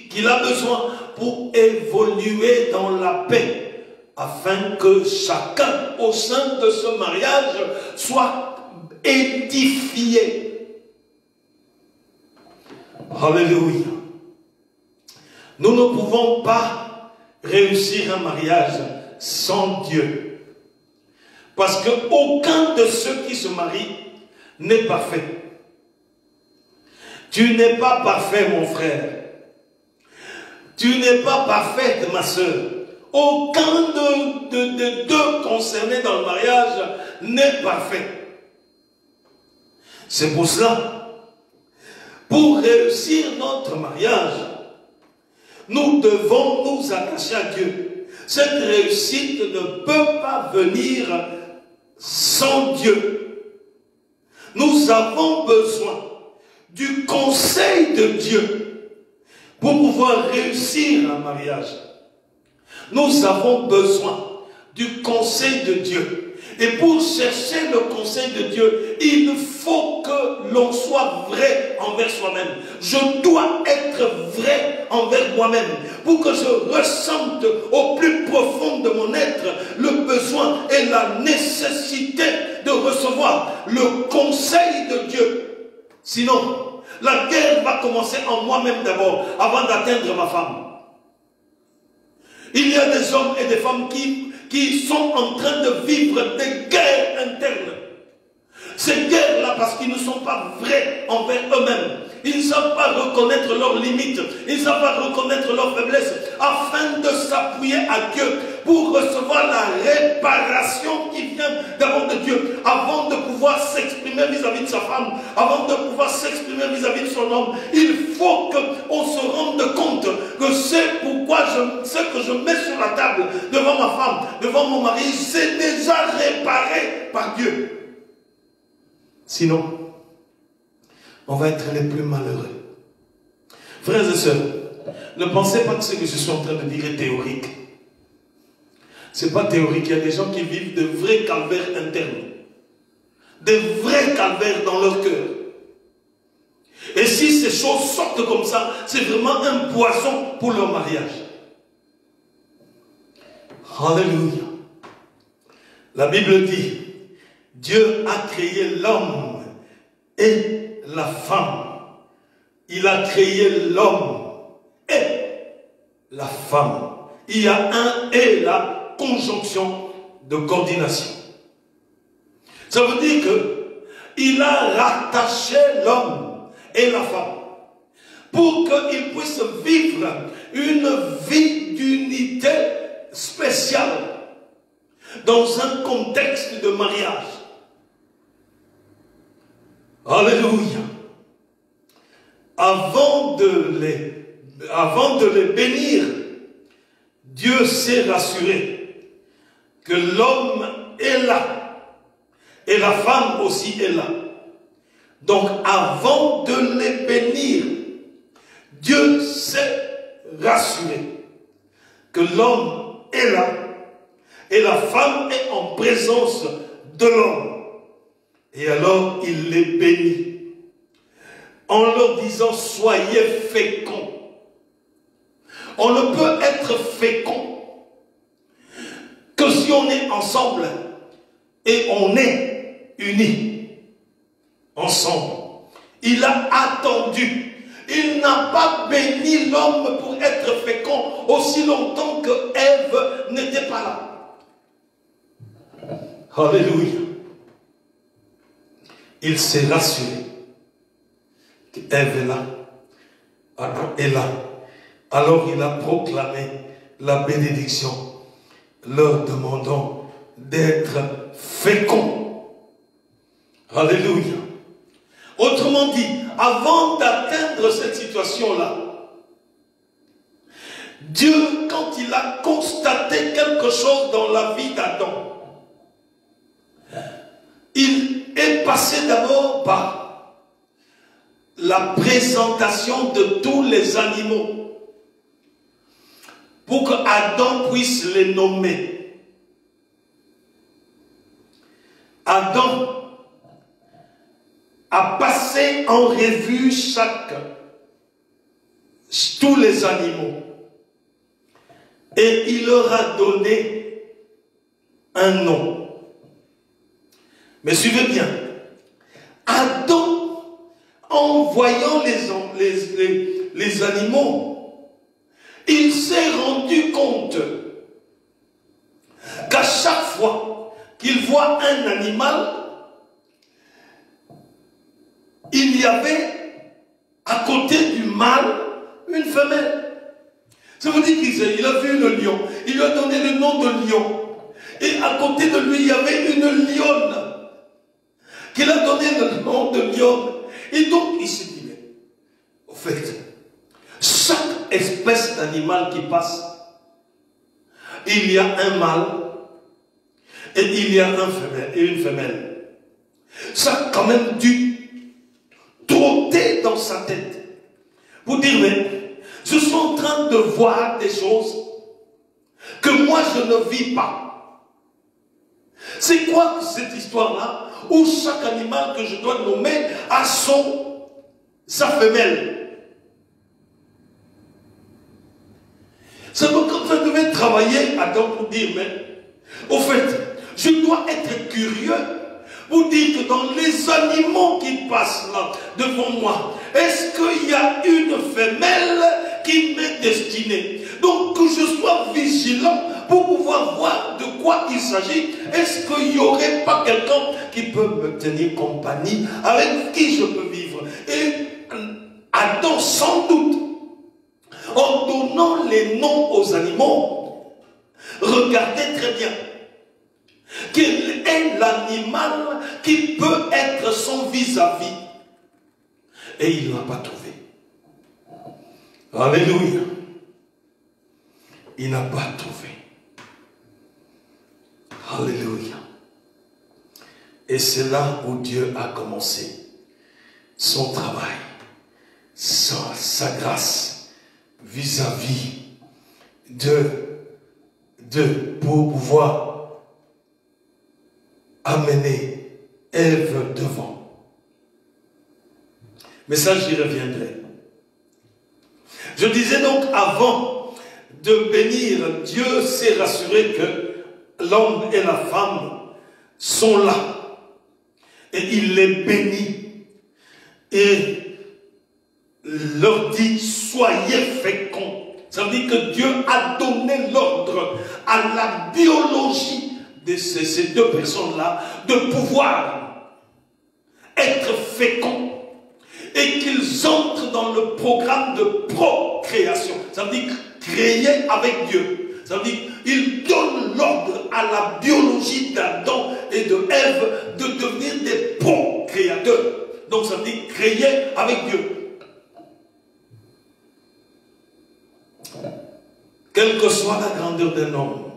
qu'il a besoin pour évoluer dans la paix, afin que chacun au sein de ce mariage soit édifié. Alléluia. Nous ne pouvons pas réussir un mariage sans Dieu. Parce qu'aucun de ceux qui se marient n'est parfait. Tu n'es pas parfait, mon frère. Tu n'es pas parfaite, ma soeur. Aucun de deux concernés dans le mariage n'est parfait. C'est pour cela, pour réussir notre mariage, nous devons nous attacher à Dieu. Cette réussite ne peut pas venir sans Dieu. Nous avons besoin du conseil de Dieu pour pouvoir réussir un mariage. Nous avons besoin du conseil de Dieu. Et pour chercher le conseil de Dieu, il faut que l'on soit vrai envers soi-même. Je dois être vrai envers moi-même pour que je ressente au plus profond de mon être le besoin et la nécessité de recevoir le conseil de Dieu. Sinon, la guerre va commencer en moi-même d'abord, avant d'atteindre ma femme. Il y a des hommes et des femmes qui sont en train de vivre des guerres internes. Ces guerres-là, parce qu'ils ne sont pas vrais envers eux-mêmes. Ils ne savent pas reconnaître leurs limites. Ils ne savent pas reconnaître leurs faiblesses. Afin de s'appuyer à Dieu pour recevoir la réparation qui vient d'abord de Dieu. Avant de pouvoir s'exprimer vis-à-vis de sa femme. Avant de pouvoir s'exprimer vis-à-vis de son homme. Il faut qu'on se rende compte que c'est pourquoi ce que je mets sur la table devant ma femme, devant mon mari, c'est déjà réparé par Dieu. Sinon, on va être les plus malheureux. Frères et sœurs, ne pensez pas que ce que je suis en train de dire est théorique. Ce n'est pas théorique. Il y a des gens qui vivent de vrais calvaires internes. Des vrais calvaires dans leur cœur. Et si ces choses sortent comme ça, c'est vraiment un poison pour leur mariage. Alléluia. La Bible dit, Dieu a créé l'homme et la femme. Il a créé l'homme et la femme. il y a un et la conjonction de coordination. Ça veut dire qu'il a rattaché l'homme et la femme pour qu'ils puissent vivre une vie d'unité spéciale dans un contexte de mariage. Alléluia. Avant de les bénir, Dieu s'est rassuré que l'homme est là et la femme aussi est là. Donc avant de les bénir, Dieu s'est rassuré que l'homme est là et la femme est en présence de l'homme. Et alors il les bénit en leur disant: soyez féconds. On ne peut être fécond que si on est ensemble et on est unis ensemble. Il a attendu. Il n'a pas béni l'homme pour être fécond aussi longtemps que Ève n'était pas là. Alléluia. Il s'est rassuré qu'Ève est là. Adam est là. Alors il a proclamé la bénédiction, leur demandant d'être féconds. Alléluia. Autrement dit, avant d'atteindre cette situation-là, Dieu, quand il a constaté quelque chose dans la vie d'Adam, il est passé d'abord par la présentation de tous les animaux pour que Adam puisse les nommer. Adam a passé en revue tous les animaux et il leur a donné un nom. Mais suivez bien, Adam, en voyant les animaux, il s'est rendu compte qu'à chaque fois qu'il voit un animal, il y avait à côté du mâle une femelle. Ça veut dire qu'il a vu le lion, il lui a donné le nom de lion. Et à côté de lui, il y avait une lionne qu'il a donné le nom de lionne. Et donc, il s'est dit, mais, au fait, chaque espèce d'animal qui passe, il y a un mâle et il y a une femelle. Ça a quand même dû trotter dans sa tête pour dire, mais je suis en train de voir des choses que moi je ne vis pas. C'est quoi cette histoire-là où chaque animal que je dois nommer a sa femelle? Ça devait travailler Adam pour dire, mais au fait, je dois être curieux pour dire que dans les animaux qui passent là devant moi, est-ce qu'il y a une femelle qui m'est destinée? Donc que je sois vigilant pour pouvoir voir de quoi il s'agit. Est-ce qu'il n'y aurait pas quelqu'un qui peut me tenir compagnie, avec qui je peux vivre? Et Adam, sans doute, en donnant les noms aux animaux, regardez très bien quel est l'animal qui peut être son vis-à-vis. Et il ne l'a pas trouvé. Alléluia. Il n'a pas trouvé. Alléluia. Et c'est là où Dieu a commencé son travail, sa grâce vis-à-vis pour pouvoir amener Ève devant. Mais ça, j'y reviendrai. Je disais donc, avant de bénir, Dieu s'est rassuré que l'homme et la femme sont là. Et il les bénit. Et leur dit, soyez féconds. Ça veut dire que Dieu a donné l'ordre à la biologie de ces deux personnes-là de pouvoir être féconds et qu'ils entrent dans le programme de procréation. Ça veut dire créer avec Dieu. Ça veut dire qu'il donne l'ordre à la biologie d'Adam et de Ève de devenir des procréateurs. Donc ça veut dire créer avec Dieu. Quelle que soit la grandeur d'un homme,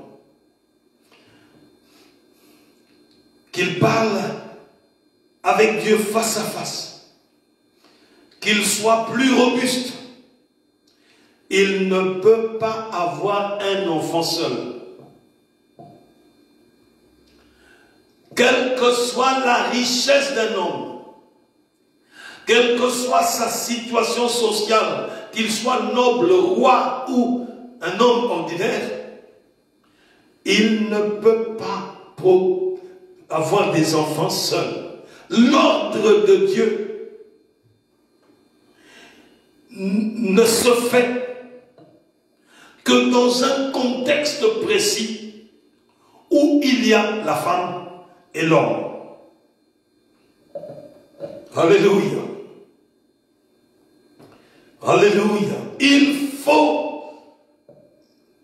qu'il parle avec Dieu face à face, qu'il soit plus robuste, il ne peut pas avoir un enfant seul. Quelle que soit la richesse d'un homme, quelle que soit sa situation sociale, qu'il soit noble, roi ou un homme ordinaire, il ne peut pas avoir des enfants seuls. L'ordre de Dieu ne se fait que dans un contexte précis où il y a la femme et l'homme. Alléluia. Alléluia. Il faut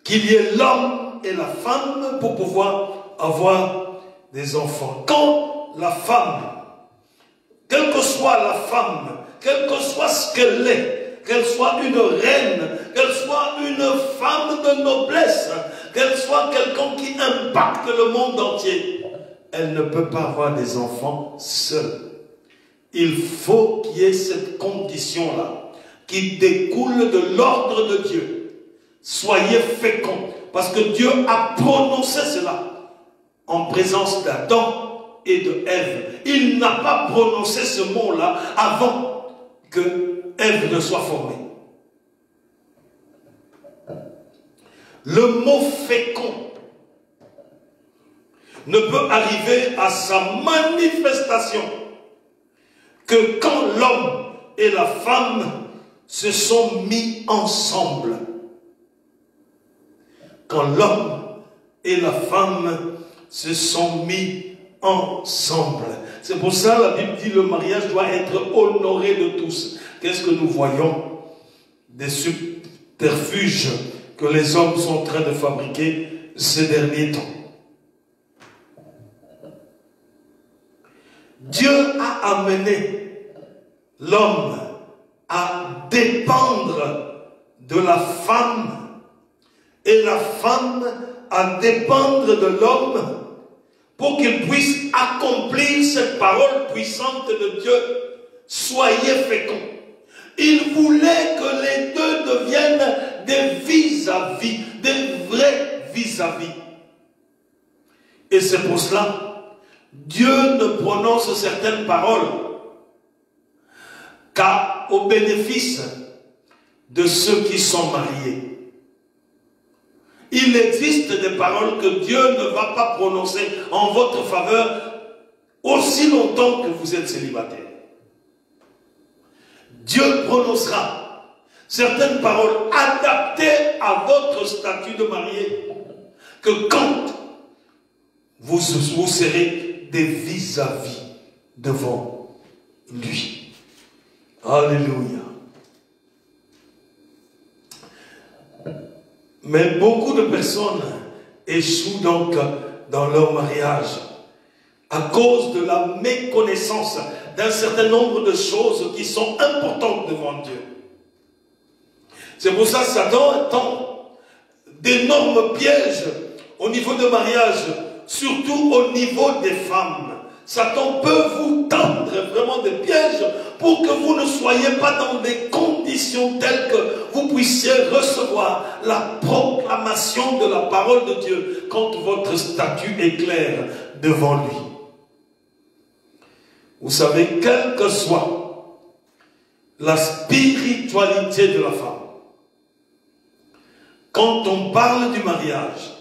qu'il y ait l'homme et la femme pour pouvoir avoir des enfants. Quand la femme, quelle que soit la femme, quel que soit ce qu'elle est, qu'elle soit une reine, qu'elle soit une femme de noblesse, qu'elle soit quelqu'un qui impacte le monde entier, elle ne peut pas avoir des enfants seule. Il faut qu'il y ait cette condition-là qui découle de l'ordre de Dieu. Soyez féconds, parce que Dieu a prononcé cela en présence d'Adam et de Ève. Il n'a pas prononcé ce mot-là avant que Ève ne soit formée. Le mot fécond ne peut arriver à sa manifestation que quand l'homme et la femme se sont mis ensemble. Quand l'homme et la femme se sont mis ensemble. C'est pour ça la Bible dit le mariage doit être honoré de tous. Qu'est-ce que nous voyons? Des subterfuges que les hommes sont en train de fabriquer ces derniers temps. Dieu a amené l'homme à dépendre de la femme et la femme à dépendre de l'homme pour qu'il puisse accomplir cette parole puissante de Dieu. Soyez féconds. Il voulait que les deux deviennent des vis-à-vis, des vrais vis-à-vis. Et c'est pour cela, Dieu ne prononce certaines paroles qu'au bénéfice de ceux qui sont mariés. Il existe des paroles que Dieu ne va pas prononcer en votre faveur aussi longtemps que vous êtes célibataire. Dieu prononcera certaines paroles adaptées à votre statut de marié que quand vous serez des vis-à-vis devant lui. Alléluia. Mais beaucoup de personnes échouent donc dans leur mariage à cause de la méconnaissance d'un certain nombre de choses qui sont importantes devant Dieu. C'est pour ça que Satan tend d'énormes pièges au niveau de mariage, surtout au niveau des femmes. Satan peut vous tendre vraiment des pièges pour que vous ne soyez pas dans des conditions telles que vous puissiez recevoir la proclamation de la parole de Dieu quand votre statut est clair devant lui. Vous savez, quelle que soit la spiritualité de la femme, quand on parle du mariage,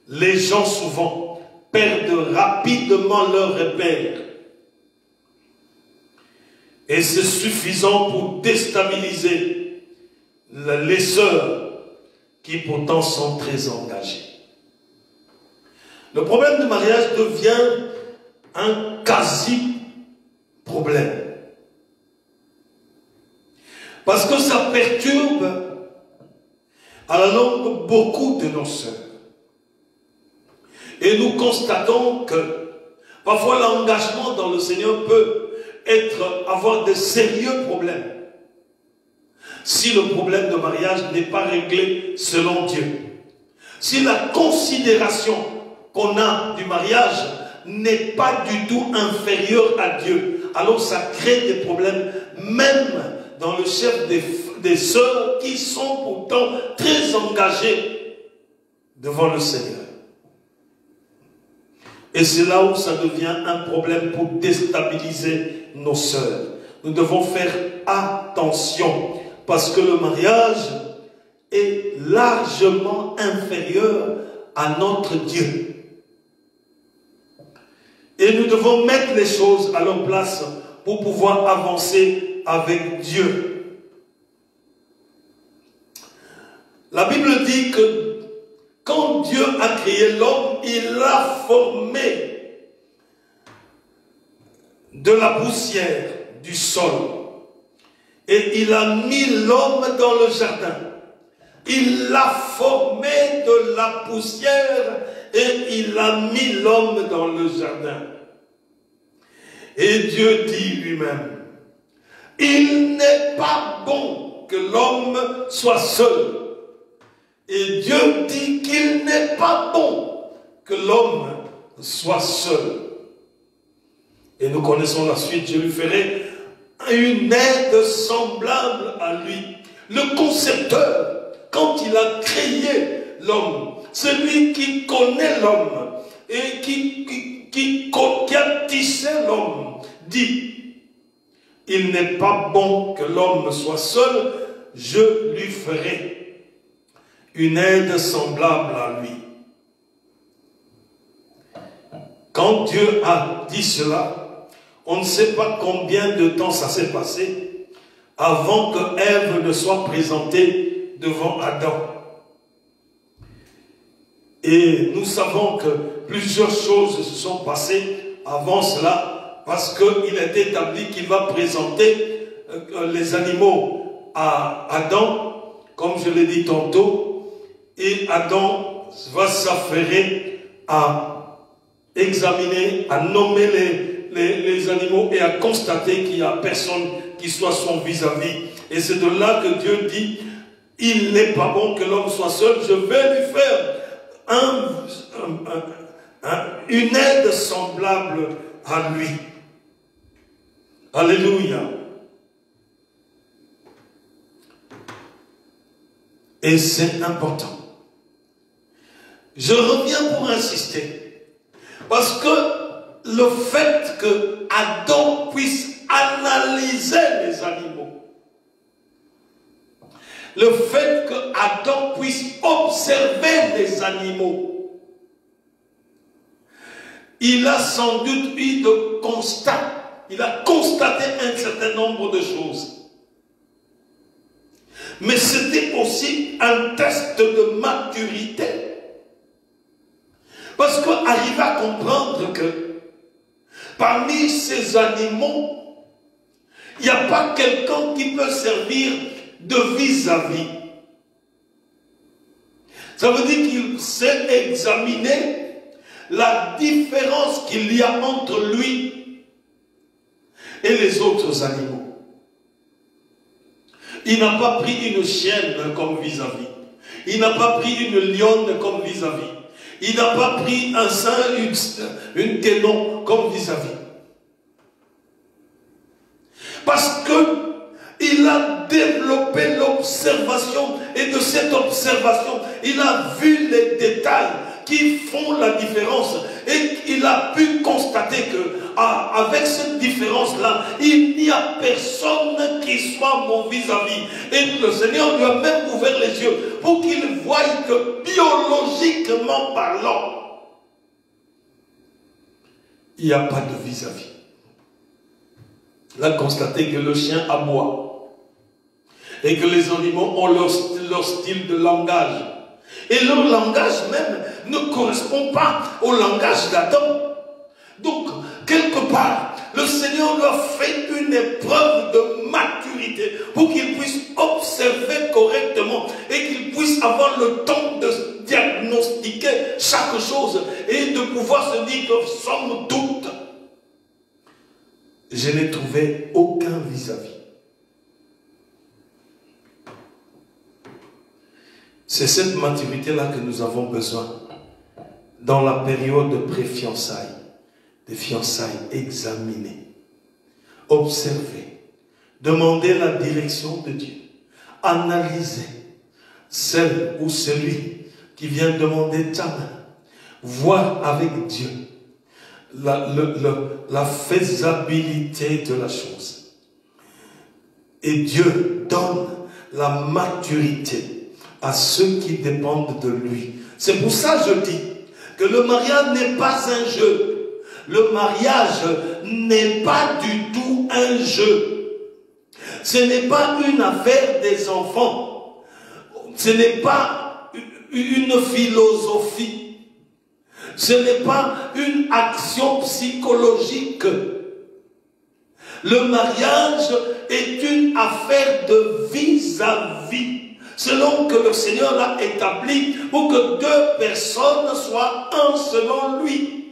les gens souvent perdent rapidement leur repère. Et c'est suffisant pour déstabiliser les sœurs qui pourtant sont très engagées. Le problème du mariage devient un quasi-problème. Parce que ça perturbe à la longue beaucoup de nos sœurs. Et nous constatons que parfois l'engagement dans le Seigneur peut avoir de sérieux problèmes. Si le problème de mariage n'est pas réglé selon Dieu. Si la considération qu'on a du mariage n'est pas du tout inférieure à Dieu, alors ça crée des problèmes, même dans le chef des sœurs qui sont pourtant très engagées devant le Seigneur. Et c'est là où ça devient un problème pour déstabiliser nos sœurs. Nous devons faire attention parce que le mariage est largement inférieur à notre Dieu. Et nous devons mettre les choses à leur place pour pouvoir avancer avec Dieu. La Bible dit que quand Dieu a créé l'homme, il l'a formé de la poussière du sol. Et il a mis l'homme dans le jardin. Il l'a formé de la poussière et il a mis l'homme dans le jardin. Et Dieu dit lui-même, il n'est pas bon que l'homme soit seul. Et Dieu dit qu'il n'est pas bon que l'homme soit seul. Et nous connaissons la suite, je lui ferai une aide semblable à lui. Le concepteur, quand il a créé l'homme, celui qui connaît l'homme et qui a tissé l'homme, dit, il n'est pas bon que l'homme soit seul, je lui ferai une aide semblable à lui. Quand Dieu a dit cela, on ne sait pas combien de temps ça s'est passé avant que Ève ne soit présentée devant Adam. Et nous savons que plusieurs choses se sont passées avant cela, parce qu'il est établi qu'il va présenter les animaux à Adam, comme je l'ai dit tantôt, et Adam va s'affairer à examiner, à nommer les animaux et à constater qu'il n'y a personne qui soit son vis-à-vis. Et c'est de là que Dieu dit, il n'est pas bon que l'homme soit seul, je vais lui faire une aide semblable à lui. Alléluia. Et c'est important. Je reviens pour insister. Parce que le fait que Adam puisse analyser les animaux, le fait que Adam puisse observer les animaux, il a sans doute eu de constats. Il a constaté un certain nombre de choses. Mais c'était aussi un test de maturité. Parce qu'arriver à comprendre que parmi ces animaux, il n'y a pas quelqu'un qui peut servir de vis-à-vis. Ça veut dire qu'il sait examiner la différence qu'il y a entre lui et les autres animaux. Il n'a pas pris une chienne comme vis-à-vis. Il n'a pas pris une lionne comme vis-à-vis. Il n'a pas pris un sein, une ténon comme vis-à-vis. Parce qu'il a développé l'observation et de cette observation, il a vu les détails qui font la différence et il a pu constater que avec cette différence-là, il n'y a personne qui soit mon vis-à-vis. Et le Seigneur lui a même ouvert les yeux pour qu'il voie que biologiquement parlant, il n'y a pas de vis-à-vis. Il a constaté que le chien aboie. Et que les animaux ont leur style de langage. Et leur langage même ne correspond pas au langage d'Adam. Donc, quelque part, le Seigneur lui a fait une épreuve de maturité pour qu'il puisse observer correctement et qu'il puisse avoir le temps de diagnostiquer chaque chose et de pouvoir se dire que somme toute, je n'ai trouvé aucun vis-à-vis. C'est cette maturité-là que nous avons besoin dans la période de pré-fiançailles, des fiançailles. Examiner, observer, demander la direction de Dieu, analyser celle ou celui qui vient demander ta main, voir avec Dieu la faisabilité de la chose. Et Dieu donne la maturité à ceux qui dépendent de lui. C'est pour ça que je dis que le mariage n'est pas un jeu. Le mariage n'est pas du tout un jeu. Ce n'est pas une affaire des enfants. Ce n'est pas une philosophie. Ce n'est pas une action psychologique. Le mariage est une affaire de vis-à-vis. Selon que le Seigneur l'a établi pour que deux personnes soient un selon lui.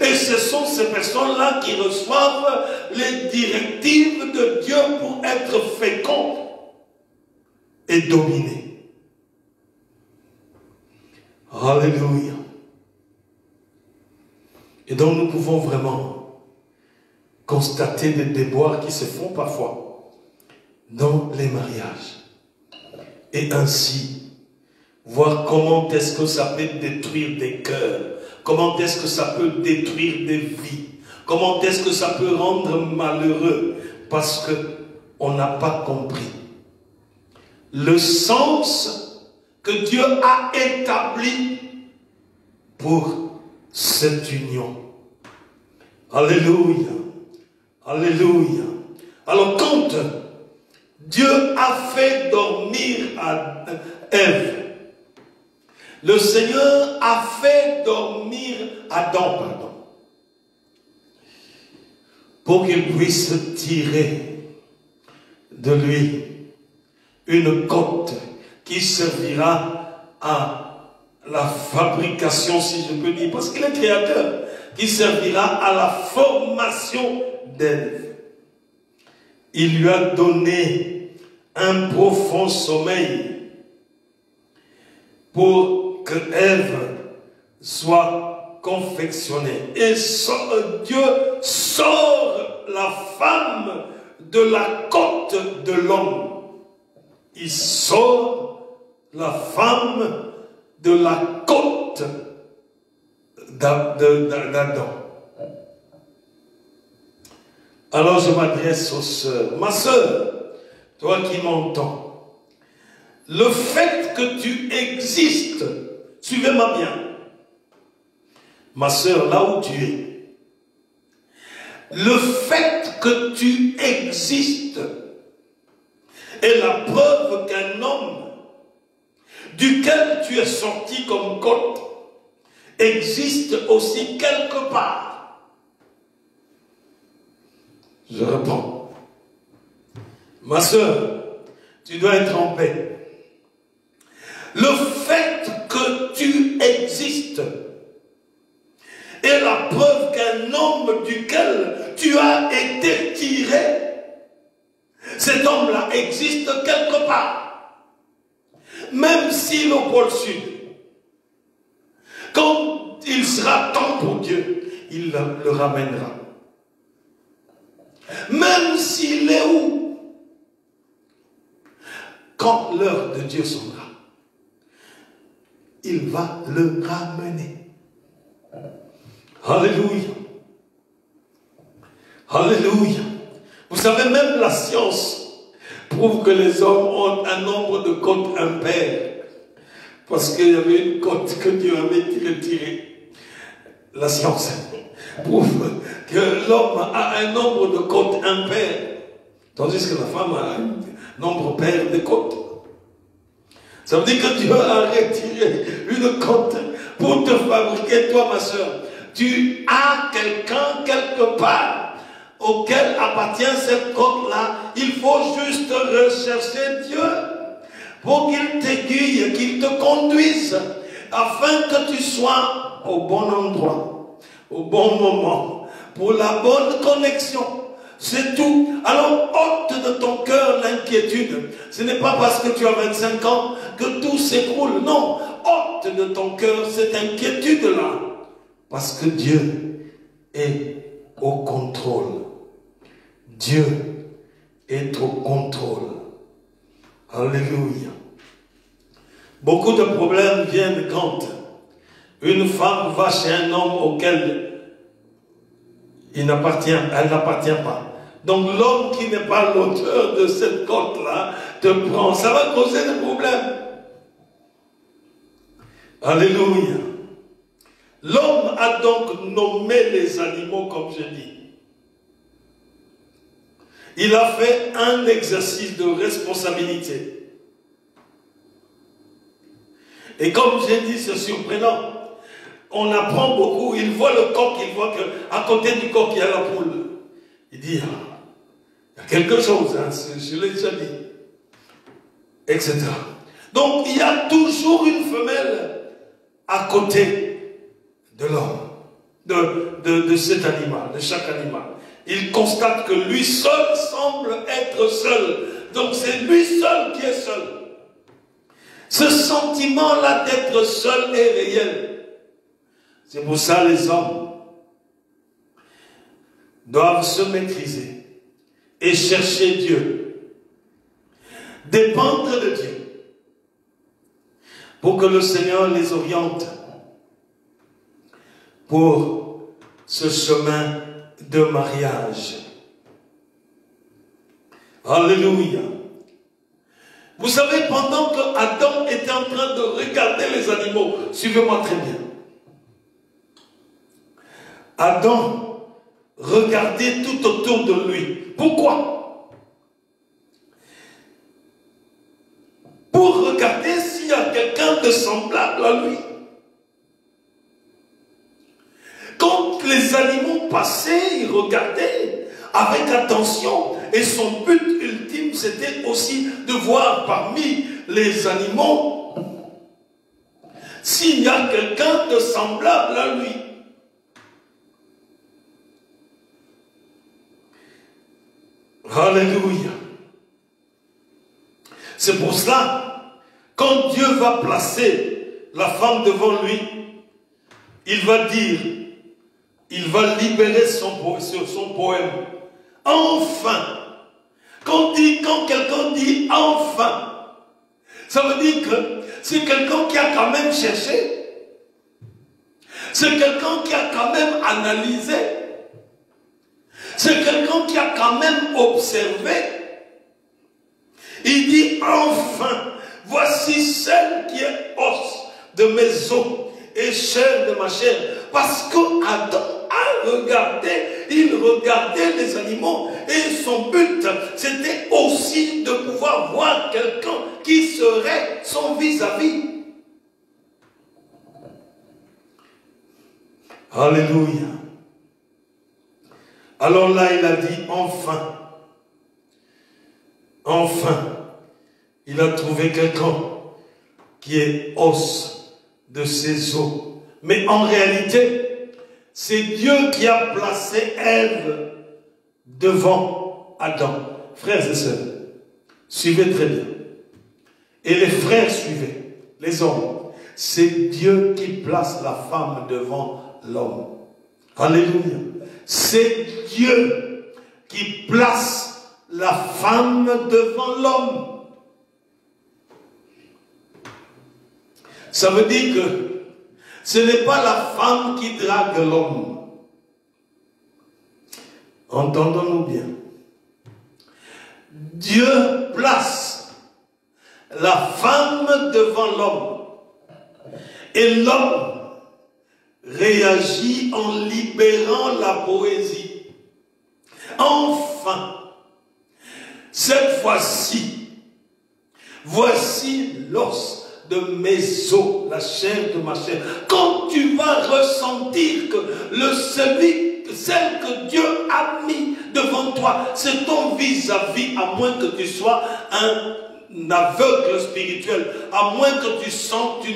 Et ce sont ces personnes-là qui reçoivent les directives de Dieu pour être féconds et dominés. Alléluia. Et donc nous pouvons vraiment constater des déboires qui se font parfois dans les mariages. Et ainsi, voir comment est-ce que ça peut détruire des cœurs, comment est-ce que ça peut détruire des vies, comment est-ce que ça peut rendre malheureux, parce qu'on n'a pas compris le sens que Dieu a établi pour cette union. Alléluia, alléluia. Alors quand Dieu a fait dormir à Ève, le Seigneur a fait dormir Adam, pour qu'il puisse tirer de lui une côte qui servira à la fabrication, si je peux dire, parce qu'il est créateur, qui servira à la formation d'Ève. Il lui a donné un profond sommeil pour que Ève soit confectionnée. Et Dieu sort la femme de la côte de l'homme. Il sort la femme de la côte d'Adam. Alors je m'adresse aux sœurs. Ma sœur, toi qui m'entends, le fait que tu existes, suivez-moi bien, ma sœur, là où tu es, le fait que tu existes est la preuve qu'un homme duquel tu es sorti comme côte existe aussi quelque part. Je réponds. Ma sœur, tu dois être en paix. Le fait que tu existes est la preuve qu'un homme duquel tu as été tiré, cet homme-là existe quelque part. Même s'il est au pôle sud, quand il sera temps pour Dieu, il le ramènera. Même s'il est où, quand l'heure de Dieu sonnera, il va le ramener. Alléluia. Alléluia. Vous savez, même la science prouve que les hommes ont un nombre de côtes impaires. Parce qu'il y avait une côte que Dieu avait retirée. La science prouve que l'homme a un nombre de côtes impaires. Tandis que la femme nombre pair de côtes. Ça veut dire que Dieu a retiré une côte pour te fabriquer, toi ma soeur. Tu as quelqu'un quelque part auquel appartient cette côte-là. Il faut juste rechercher Dieu pour qu'il t'aiguille, qu'il te conduise, afin que tu sois au bon endroit, au bon moment, pour la bonne connexion. C'est tout. Alors ôte de ton cœur l'inquiétude. Ce n'est pas parce que tu as 25 ans que tout s'écroule. Non, ôte de ton cœur cette inquiétude-là. Parce que Dieu est au contrôle. Dieu est au contrôle. Alléluia. Beaucoup de problèmes viennent quand une femme va chez un homme auquel elle n'appartient pas. Donc l'homme qui n'est pas l'auteur de cette côte-là te prend. Ça va causer des problèmes. Alléluia. L'homme a donc nommé les animaux comme je dis. Il a fait un exercice de responsabilité. Et comme j'ai dit, c'est surprenant. On apprend beaucoup. Il voit le coq, il voit qu'à côté du coq, il y a la poule. Il dit, il y a quelque chose, hein, je l'ai déjà dit. Etc. Donc, il y a toujours une femelle à côté de l'homme, de cet animal, de chaque animal. Il constate que lui seul semble être seul. Donc, c'est lui seul qui est seul. Ce sentiment-là d'être seul est réel. C'est pour ça que les hommes doivent se maîtriser et chercher Dieu. Dépendre de Dieu. Pour que le Seigneur les oriente pour ce chemin de mariage. Alléluia. Vous savez, pendant que Adam était en train de regarder les animaux, suivez-moi très bien. Adam regardait tout autour de lui. Pourquoi? Pour regarder s'il y a quelqu'un de semblable à lui. Quand les animaux passaient, il regardait avec attention. Et son but ultime, c'était aussi de voir parmi les animaux s'il y a quelqu'un de semblable à lui. Alléluia. C'est pour cela, quand Dieu va placer la femme devant lui, il va dire, il va libérer son poème. Enfin. Quand quelqu'un dit enfin, ça veut dire que c'est quelqu'un qui a quand même cherché. C'est quelqu'un qui a quand même analysé. C'est quelqu'un qui a quand même observé. Il dit enfin, voici celle qui est os de mes os et chair de ma chair. Parce que Adam a regardé, il regardait les animaux et son but c'était aussi de pouvoir voir quelqu'un qui serait son vis-à-vis. Alléluia. Alors là il a dit enfin. Enfin, il a trouvé quelqu'un qui est os de ses os. Mais en réalité, c'est Dieu qui a placé Ève devant Adam. Frères et sœurs, suivez très bien. Et les frères suivaient, les hommes. C'est Dieu qui place la femme devant l'homme. Alléluia. C'est Dieu qui place la femme devant l'homme. Ça veut dire que ce n'est pas la femme qui drague l'homme. Entendons-nous bien. Dieu place la femme devant l'homme. Et l'homme réagit en libérant la poésie. Enfin, cette fois-ci, Voici l'os de mes os, la chair de ma chair. Quand tu vas ressentir que celle que Dieu a mis devant toi, c'est ton vis-à-vis, à moins que tu sois un aveugle spirituel, à moins que tu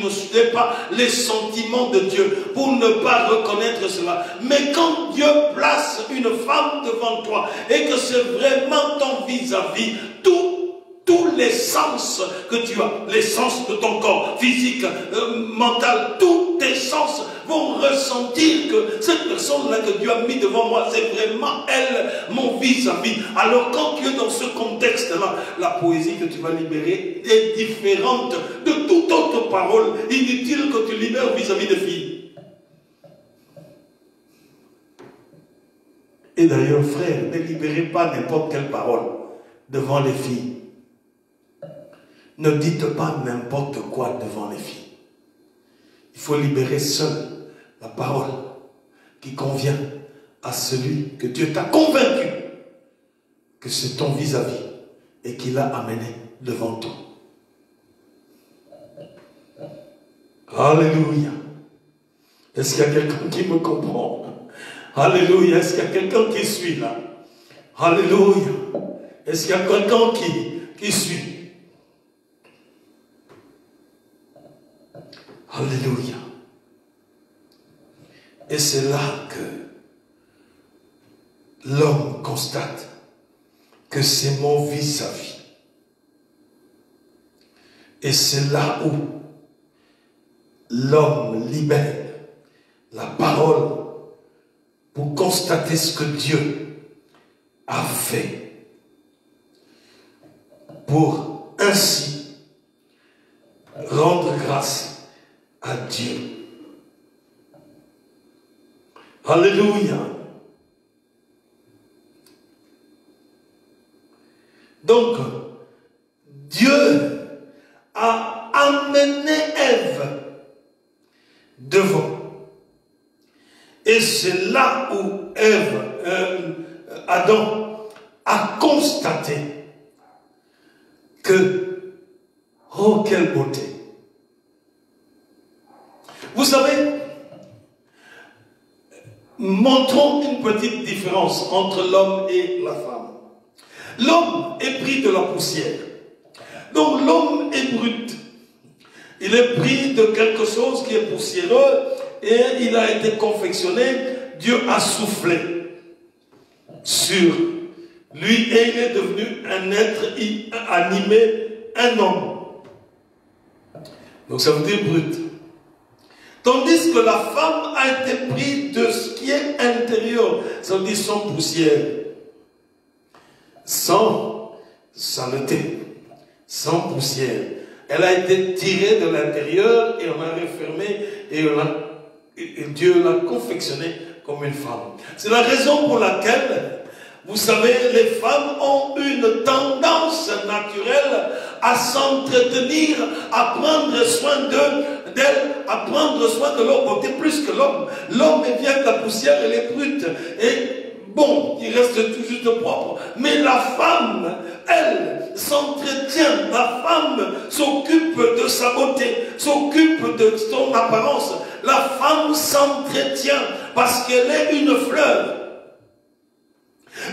ne sais pas les sentiments de Dieu pour ne pas reconnaître cela. Mais quand Dieu place une femme devant toi et que c'est vraiment ton vis-à-vis, tous les sens que tu as, les sens de ton corps, physique, mental, tous tes sens vont ressentir que cette personne-là que Dieu a mis devant moi, c'est vraiment elle, mon vis-à-vis. Alors quand tu es dans ce contexte-là, la poésie que tu vas libérer est différente de toute autre parole inutile que tu libères vis-à-vis des filles. Et d'ailleurs, frère, ne libérez pas n'importe quelle parole devant les filles. Ne dites pas n'importe quoi devant les filles. Il faut libérer seul la parole qui convient à celui que Dieu t'a convaincu que c'est ton vis-à-vis et qu'il a amené devant toi. Alléluia. Est-ce qu'il y a quelqu'un qui me comprend? Alléluia. Est-ce qu'il y a quelqu'un qui suit là? Alléluia. Est-ce qu'il y a quelqu'un qui suit? Alléluia. Et c'est là que l'homme constate que c'est mon vis-à-vis. Et c'est là où l'homme libère la parole pour constater ce que Dieu a fait. Pour ainsi rendre grâce à Dieu. Alléluia. Donc, Dieu a amené Ève devant. Et c'est là où Adam a constaté que, oh quelle beauté. Vous savez, montrons une petite différence entre l'homme et la femme. L'homme est pris de la poussière. Donc l'homme est brut. Il est pris de quelque chose qui est poussiéreux et il a été confectionné. Dieu a soufflé sur lui et il est devenu un être animé, un homme. Donc ça veut dire brut. Tandis que la femme a été prise de ce qui est intérieur, ça veut dire sans poussière, sans saleté, sans poussière. Elle a été tirée de l'intérieur et on l'a refermée et Dieu l'a confectionnée comme une femme. C'est la raison pour laquelle, vous savez, les femmes ont une tendance naturelle à s'entretenir, à prendre soin d'elles, à prendre soin de leur beauté plus que l'homme. L'homme vient de la poussière, elle est brute. Et bon, il reste tout juste propre. Mais la femme, elle, s'entretient. La femme s'occupe de sa beauté, s'occupe de son apparence. La femme s'entretient parce qu'elle est une fleur.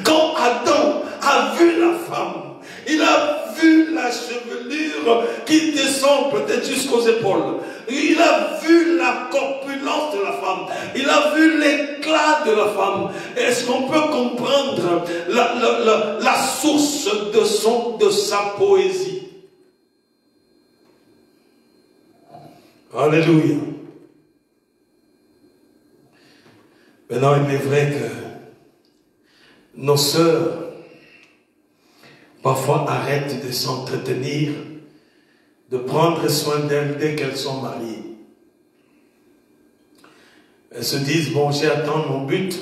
Quand Adam a vu la femme, il a vu la chevelure qui descend peut-être jusqu'aux épaules. Il a vu la corpulence de la femme. Il a vu l'éclat de la femme. Est-ce qu'on peut comprendre la source de sa poésie? Alléluia. Maintenant, il est vrai que nos sœurs parfois arrêtent de s'entretenir, de prendre soin d'elles dès qu'elles sont mariées. Elles se disent, bon, j'ai atteint mon but,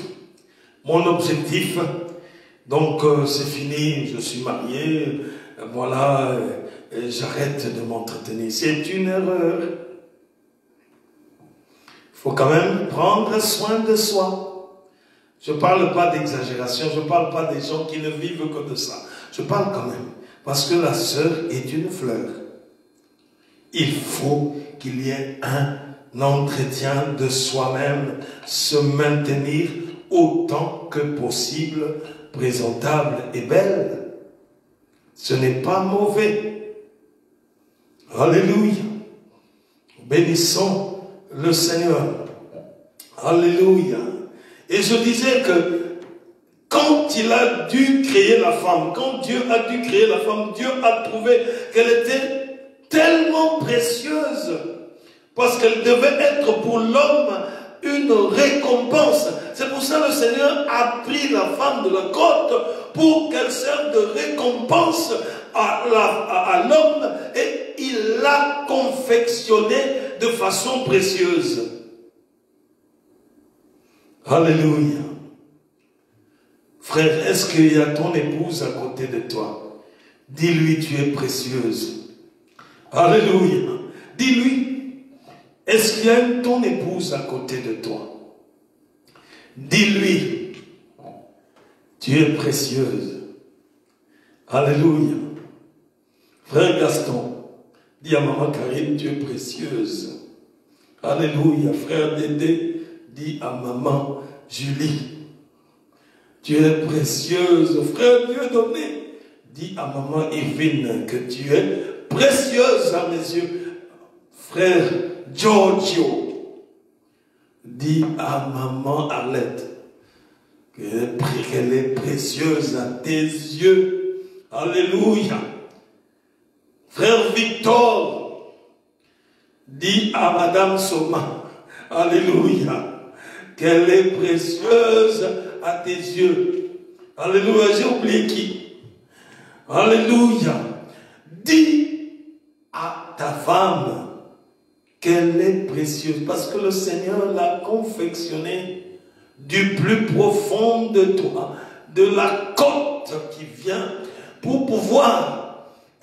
mon objectif, donc c'est fini, je suis marié, voilà, j'arrête de m'entretenir. C'est une erreur. Il faut quand même prendre soin de soi. Je ne parle pas d'exagération, je ne parle pas des gens qui ne vivent que de ça. Je parle quand même, parce que la sœur est une fleur. il faut qu'il y ait un entretien de soi-même, se maintenir autant que possible présentable et belle. Ce n'est pas mauvais. Alléluia. Bénissons le Seigneur. Alléluia. Et je disais que quand il a dû créer la femme, quand Dieu a dû créer la femme, Dieu a trouvé qu'elle était tellement précieuse parce qu'elle devait être pour l'homme une récompense. C'est pour ça que le Seigneur a pris la femme de la côte pour qu'elle serve de récompense à l'homme, et il l'a confectionnée de façon précieuse. Alléluia. Frère, est-ce qu'il y a ton épouse à côté de toi? Dis-lui, tu es précieuse. Alléluia. Dis-lui, est-ce qu'il y a ton épouse à côté de toi? Dis-lui, tu es précieuse. Alléluia. Frère Gaston, dis à maman Karine, tu es précieuse. Alléluia. Frère Dédé, dis à maman Julie, tu es précieuse. Frère Dieudonné, dis à maman Yvine que tu es précieuse à mes yeux. Frère Giorgio, dis à maman Arlette qu'elle est précieuse à tes yeux. Alléluia. Frère Victor, dis à madame Soma, alléluia, qu'elle est précieuse à tes yeux. Alléluia. J'ai oublié qui? Alléluia. Dis à ta femme qu'elle est précieuse, parce que le Seigneur l'a confectionnée du plus profond de toi, de la côte qui vient, pour pouvoir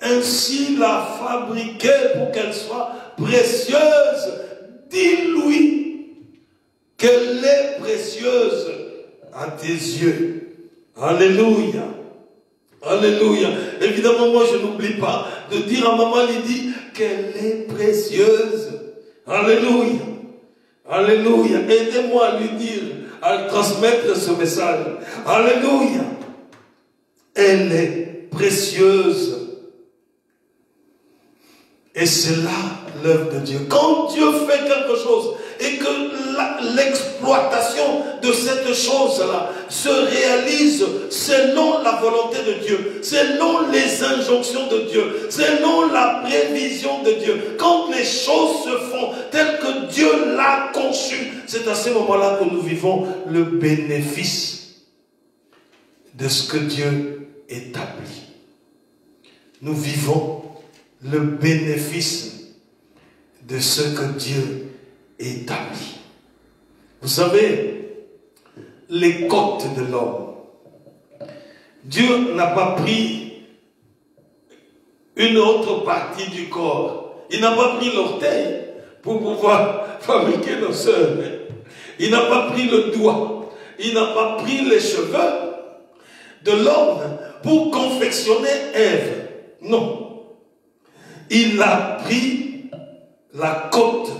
ainsi la fabriquer pour qu'elle soit précieuse. Dis-lui qu'elle est précieuse à tes yeux. Alléluia. Alléluia. Évidemment, moi je n'oublie pas de dire à maman Lydie qu'elle est précieuse. Alléluia. Alléluia. Aidez-moi à lui dire, à transmettre ce message. Alléluia. Elle est précieuse. Et c'est là l'œuvre de Dieu. Quand Dieu fait quelque chose et que l'exploitation de cette chose-là se réalise selon la volonté de Dieu, selon les injonctions de Dieu, selon la prévision de Dieu, quand les choses se font telles que Dieu l'a conçu, c'est à ce moment-là que nous vivons le bénéfice de ce que Dieu établit. Nous vivons le bénéfice de ce que Dieu établit. Vous savez, les côtes de l'homme, Dieu n'a pas pris une autre partie du corps. Il n'a pas pris l'orteil pour pouvoir fabriquer nos sœurs. Il n'a pas pris le doigt. Il n'a pas pris les cheveux de l'homme pour confectionner Ève. Non. Il a pris la côte.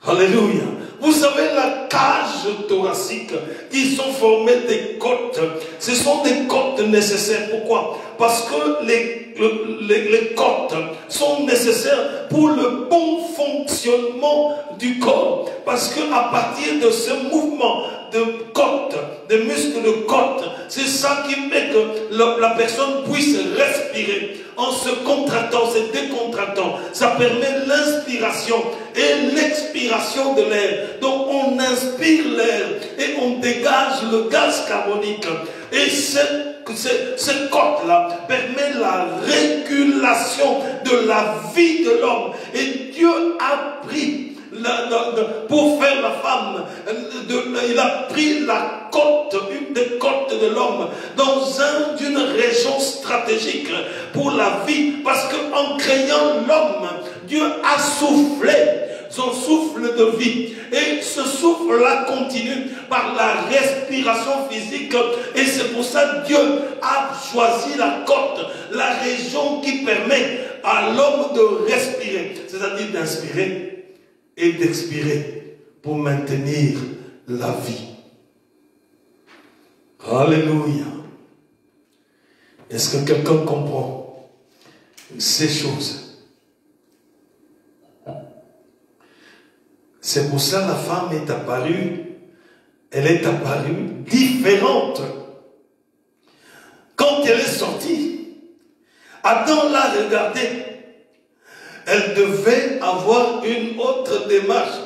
Alléluia. Vous savez, la cage thoracique, qui sont formées des côtes, ce sont des côtes nécessaires. Pourquoi? Parce que les côtes sont nécessaires pour le bon fonctionnement du corps. Parce qu'à partir de ce mouvement de côte, des muscles de côte, c'est ça qui fait que la personne puisse respirer. En se contractant, se décontractant, ça permet l'inspiration et l'expiration de l'air. Donc on inspire l'air et on dégage le gaz carbonique. Et cette côte-là permet la régulation de la vie de l'homme. Et Dieu a pris, pour faire la femme, il a pris la côte, une des côtes de l'homme, dans une région stratégique pour la vie, parce qu'en créant l'homme, Dieu a soufflé son souffle de vie, et ce souffle-là continue par la respiration physique, et c'est pour ça que Dieu a choisi la côte, la région qui permet à l'homme de respirer, c'est-à-dire d'inspirer et d'expirer pour maintenir la vie. Alléluia. Est-ce que quelqu'un comprend ces choses? C'est pour ça que la femme est apparue. Elle est apparue différente. Quand elle est sortie, Adam l'a regardée. Elle devait avoir une autre démarche.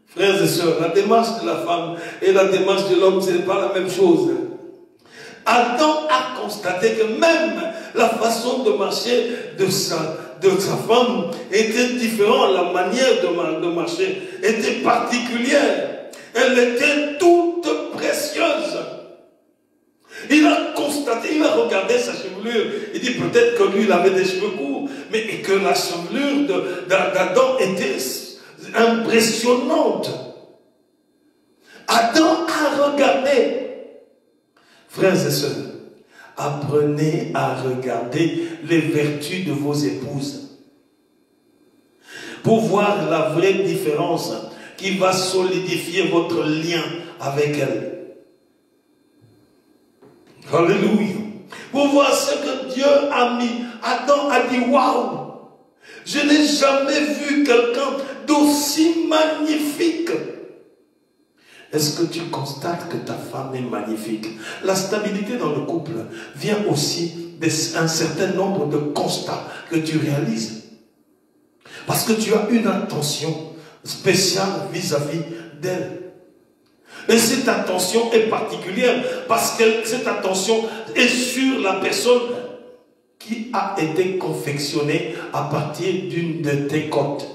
Frères et sœurs, la démarche de la femme et la démarche de l'homme, ce n'est pas la même chose. Adam a constaté que même la façon de marcher de sa femme était différente. La manière de marcher était particulière. Elle était toute précieuse. Il a constaté, il a regardé sa chevelure. Il dit peut-être que lui, il avait des cheveux courts, mais que la chevelure d'Adam était impressionnante. Adam a regardé. Frères et sœurs, apprenez à regarder les vertus de vos épouses pour voir la vraie différence qui va solidifier votre lien avec elle. Alléluia. Pour voir ce que Dieu a mis. Adam a dit, waouh, je n'ai jamais vu quelqu'un d'aussi magnifique. Est-ce que tu constates que ta femme est magnifique? La stabilité dans le couple vient aussi d'un certain nombre de constats que tu réalises. Parce que tu as une attention spéciale vis-à-vis d'elle. Et cette attention est particulière parce que cette attention est sur la personne qui a été confectionnée à partir d'une de tes côtes.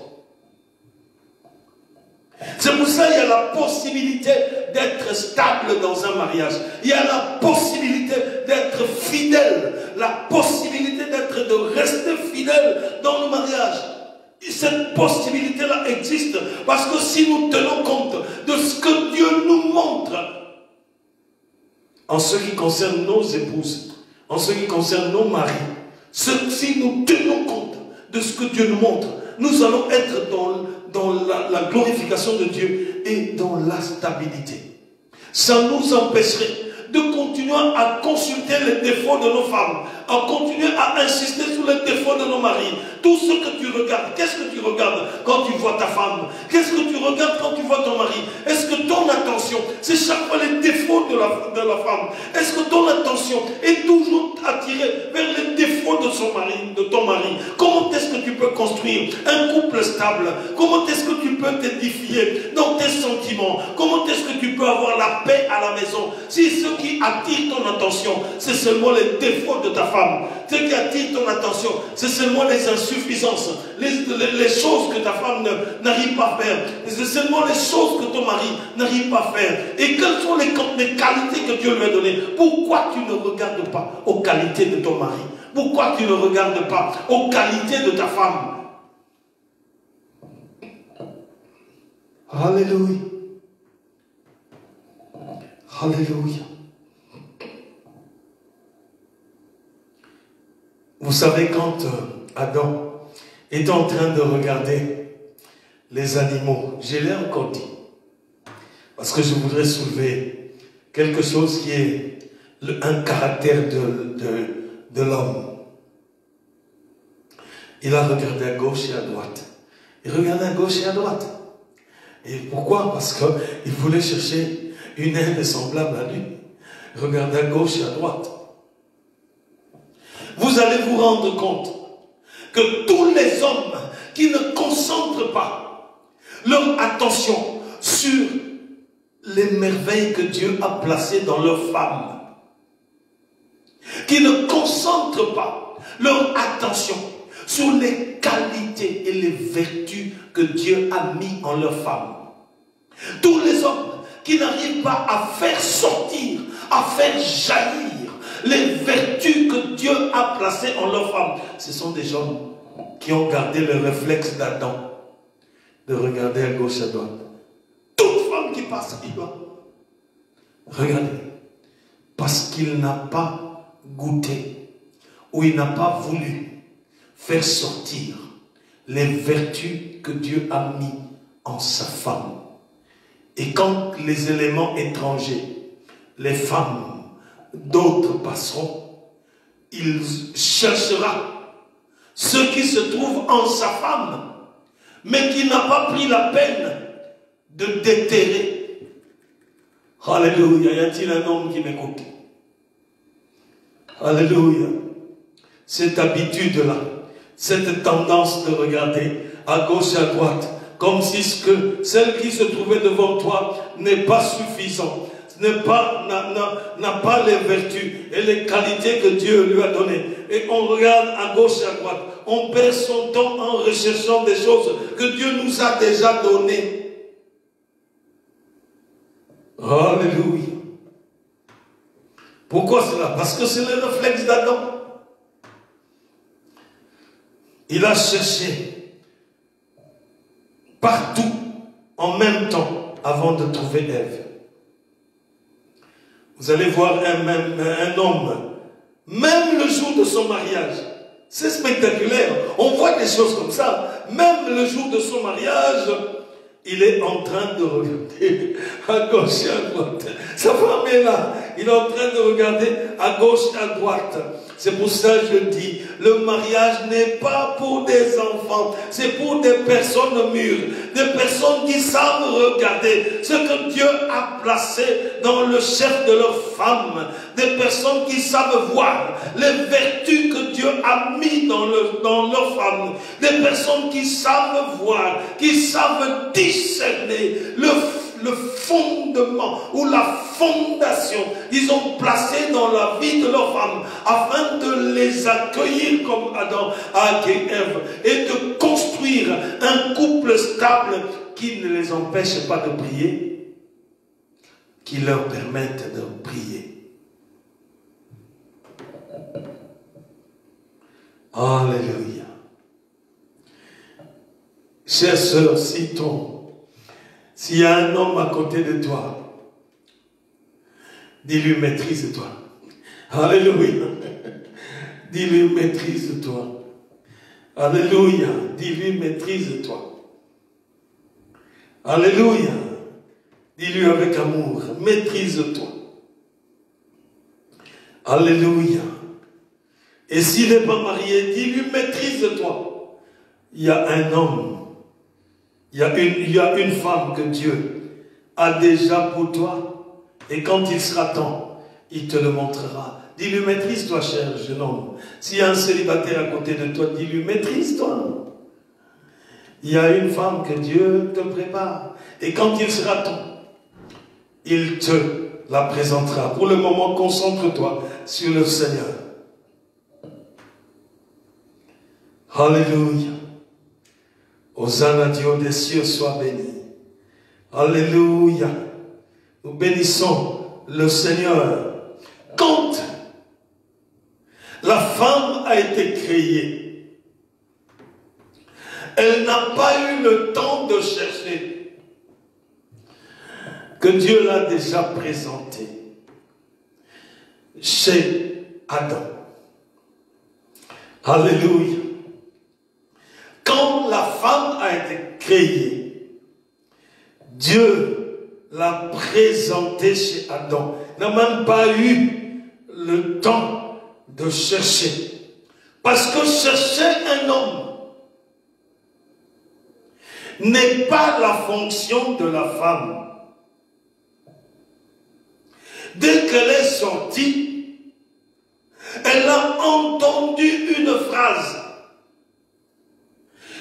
C'est pour ça qu'il y a la possibilité d'être stable dans un mariage. Il y a la possibilité d'être fidèle. La possibilité de rester fidèle dans le mariage. Et cette possibilité-là existe parce que si nous tenons compte de ce que Dieu nous montre en ce qui concerne nos épouses, en ce qui concerne nos maris, si nous tenons compte de ce que Dieu nous montre, nous allons être dans la glorification de Dieu et dans la stabilité. Ça nous empêcherait de continuer à consulter les défauts de nos femmes, à continuer à insister sur les défauts de nos maris. Tout ce que tu regardes, qu'est-ce que tu regardes quand tu vois ta femme? Qu'est-ce que tu regardes quand tu vois ton mari? Est-ce que ton attention, c'est chaque fois les défauts de la femme? Est-ce que ton attention est toujours attirée vers les défauts de son mari, de ton mari? Comment est-ce que tu peux construire un couple stable? Comment est-ce que tu peux t'édifier dans tes sentiments? Comment est-ce que tu peux avoir la paix à la maison si ce qui attire ton attention, c'est seulement les défauts de ta femme? Ce qui attire ton attention, c'est seulement les insuffisances, les choses que ta femme n'arrive pas à faire. C'est seulement les choses que ton mari n'arrive pas à faire. Et quelles sont les qualités que Dieu lui a données? Pourquoi tu ne regardes pas aux qualités de ton mari? Pourquoi tu ne regardes pas aux qualités de ta femme? Alléluia. Alléluia. Vous savez, quand Adam est en train de regarder les animaux, je l'ai encore dit, parce que je voudrais soulever quelque chose qui est un caractère de l'homme. Il a regardé à gauche et à droite. Il regardait à gauche et à droite. Et pourquoi? Parce qu'il voulait chercher une aile semblable à lui. Il regardait à gauche et à droite. Vous allez vous rendre compte que tous les hommes qui ne concentrent pas leur attention sur les merveilles que Dieu a placées dans leur femme, qui ne concentrent pas leur attention sur les qualités et les vertus que Dieu a mis en leur femme, tous les hommes qui n'arrivent pas à faire sortir, à faire jaillir les vertus que Dieu a placées en leur femme, ce sont des gens qui ont gardé le réflexe d'Adam de regarder à gauche et à droite. Toute femme qui passe, il doit regarder, parce qu'il n'a pas goûté ou il n'a pas voulu faire sortir les vertus que Dieu a mis en sa femme. Et quand les éléments étrangers, les femmes d'autres passeront, il cherchera ce qui se trouve en sa femme, mais qui n'a pas pris la peine de déterrer. Alléluia. Y a-t-il un homme qui m'écoute? Alléluia. Cette habitude-là, cette tendance de regarder à gauche et à droite, comme si celle qui se trouvait devant toi n'est pas suffisante, n'a pas les vertus et les qualités que Dieu lui a données. Et on regarde à gauche et à droite. On perd son temps en recherchant des choses que Dieu nous a déjà données. Alléluia. Pourquoi cela? Parce que c'est le réflexe d'Adam. Il a cherché partout en même temps avant de trouver Ève. Vous allez voir un homme, même le jour de son mariage, c'est spectaculaire, on voit des choses comme ça, même le jour de son mariage, il est en train de regarder à gauche et à droite. Sa femme est là, il est en train de regarder à gauche et à droite. C'est pour ça que je dis, le mariage n'est pas pour des enfants, c'est pour des personnes mûres, des personnes qui savent regarder ce que Dieu a placé dans le chef de leur femme, des personnes qui savent voir les vertus que Dieu a mis dans leur femme, des personnes qui savent voir, qui savent discerner le fondement ou la fondation qu'ils ont placé dans la vie de leur femme afin de les accueillir comme Adam a accueilli Ève et de construire un couple stable qui ne les empêche pas de prier, qui leur permette de prier. Alléluia. Chère sœur, s'il y a un homme à côté de toi, dis-lui maîtrise-toi. Alléluia. Dis-lui maîtrise-toi. Alléluia. Dis-lui maîtrise-toi. Alléluia. Dis-lui avec amour, maîtrise-toi. Alléluia. Et s'il n'est pas marié, dis-lui maîtrise-toi. Il y a un homme. Il y a une femme que Dieu a déjà pour toi. Et quand il sera temps, il te le montrera. Dis-lui, maîtrise-toi, cher jeune homme. S'il y a un célibataire à côté de toi, dis-lui, maîtrise-toi. Il y a une femme que Dieu te prépare. Et quand il sera temps, il te la présentera. Pour le moment, concentre-toi sur le Seigneur. Alléluia. Hosanna, Dieu des cieux, soit béni. Alléluia. Nous bénissons le Seigneur. Quand la femme a été créée, elle n'a pas eu le temps de chercher, que Dieu l'a déjà présenté chez Adam. Alléluia. Quand la femme a été créée, Dieu l'a présentée chez Adam. Il n'a même pas eu le temps de chercher. Parce que chercher un homme n'est pas la fonction de la femme. Dès qu'elle est sortie, elle a entendu une phrase.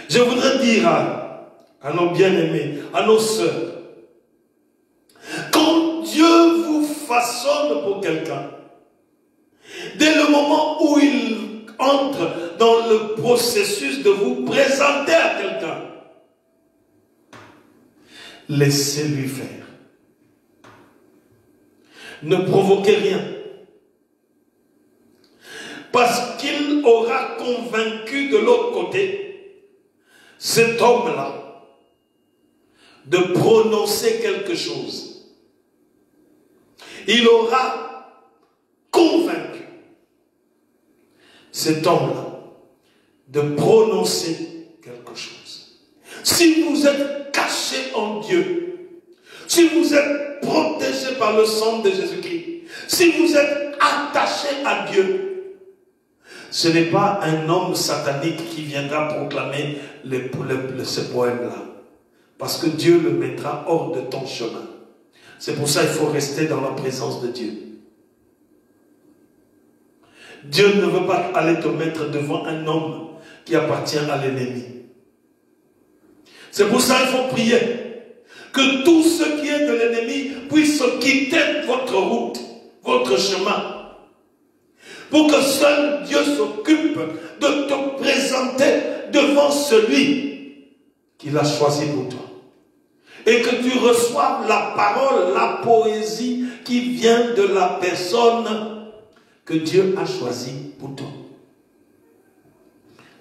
Je voudrais dire à nos bien-aimés, à nos sœurs, quand Dieu vous façonne pour quelqu'un, dès le moment où il entre dans le processus de vous présenter à quelqu'un, laissez-lui faire. Ne provoquez rien. Parce qu'il aura convaincu de l'autre côté cet homme-là de prononcer quelque chose. Il aura convaincu cet homme-là de prononcer quelque chose. Si vous êtes caché en Dieu, si vous êtes protégé par le sang de Jésus-Christ, si vous êtes attaché à Dieu, ce n'est pas un homme satanique qui viendra proclamer ce poème-là. Parce que Dieu le mettra hors de ton chemin. C'est pour ça qu'il faut rester dans la présence de Dieu. Dieu ne veut pas aller te mettre devant un homme qui appartient à l'ennemi. C'est pour ça qu'il faut prier. Que tout ce qui est de l'ennemi puisse quitter votre route, votre chemin. Pour que seul Dieu s'occupe de te présenter devant celui qu'il a choisi pour toi. Et que tu reçoives la parole, la poésie qui vient de la personne que Dieu a choisie pour toi.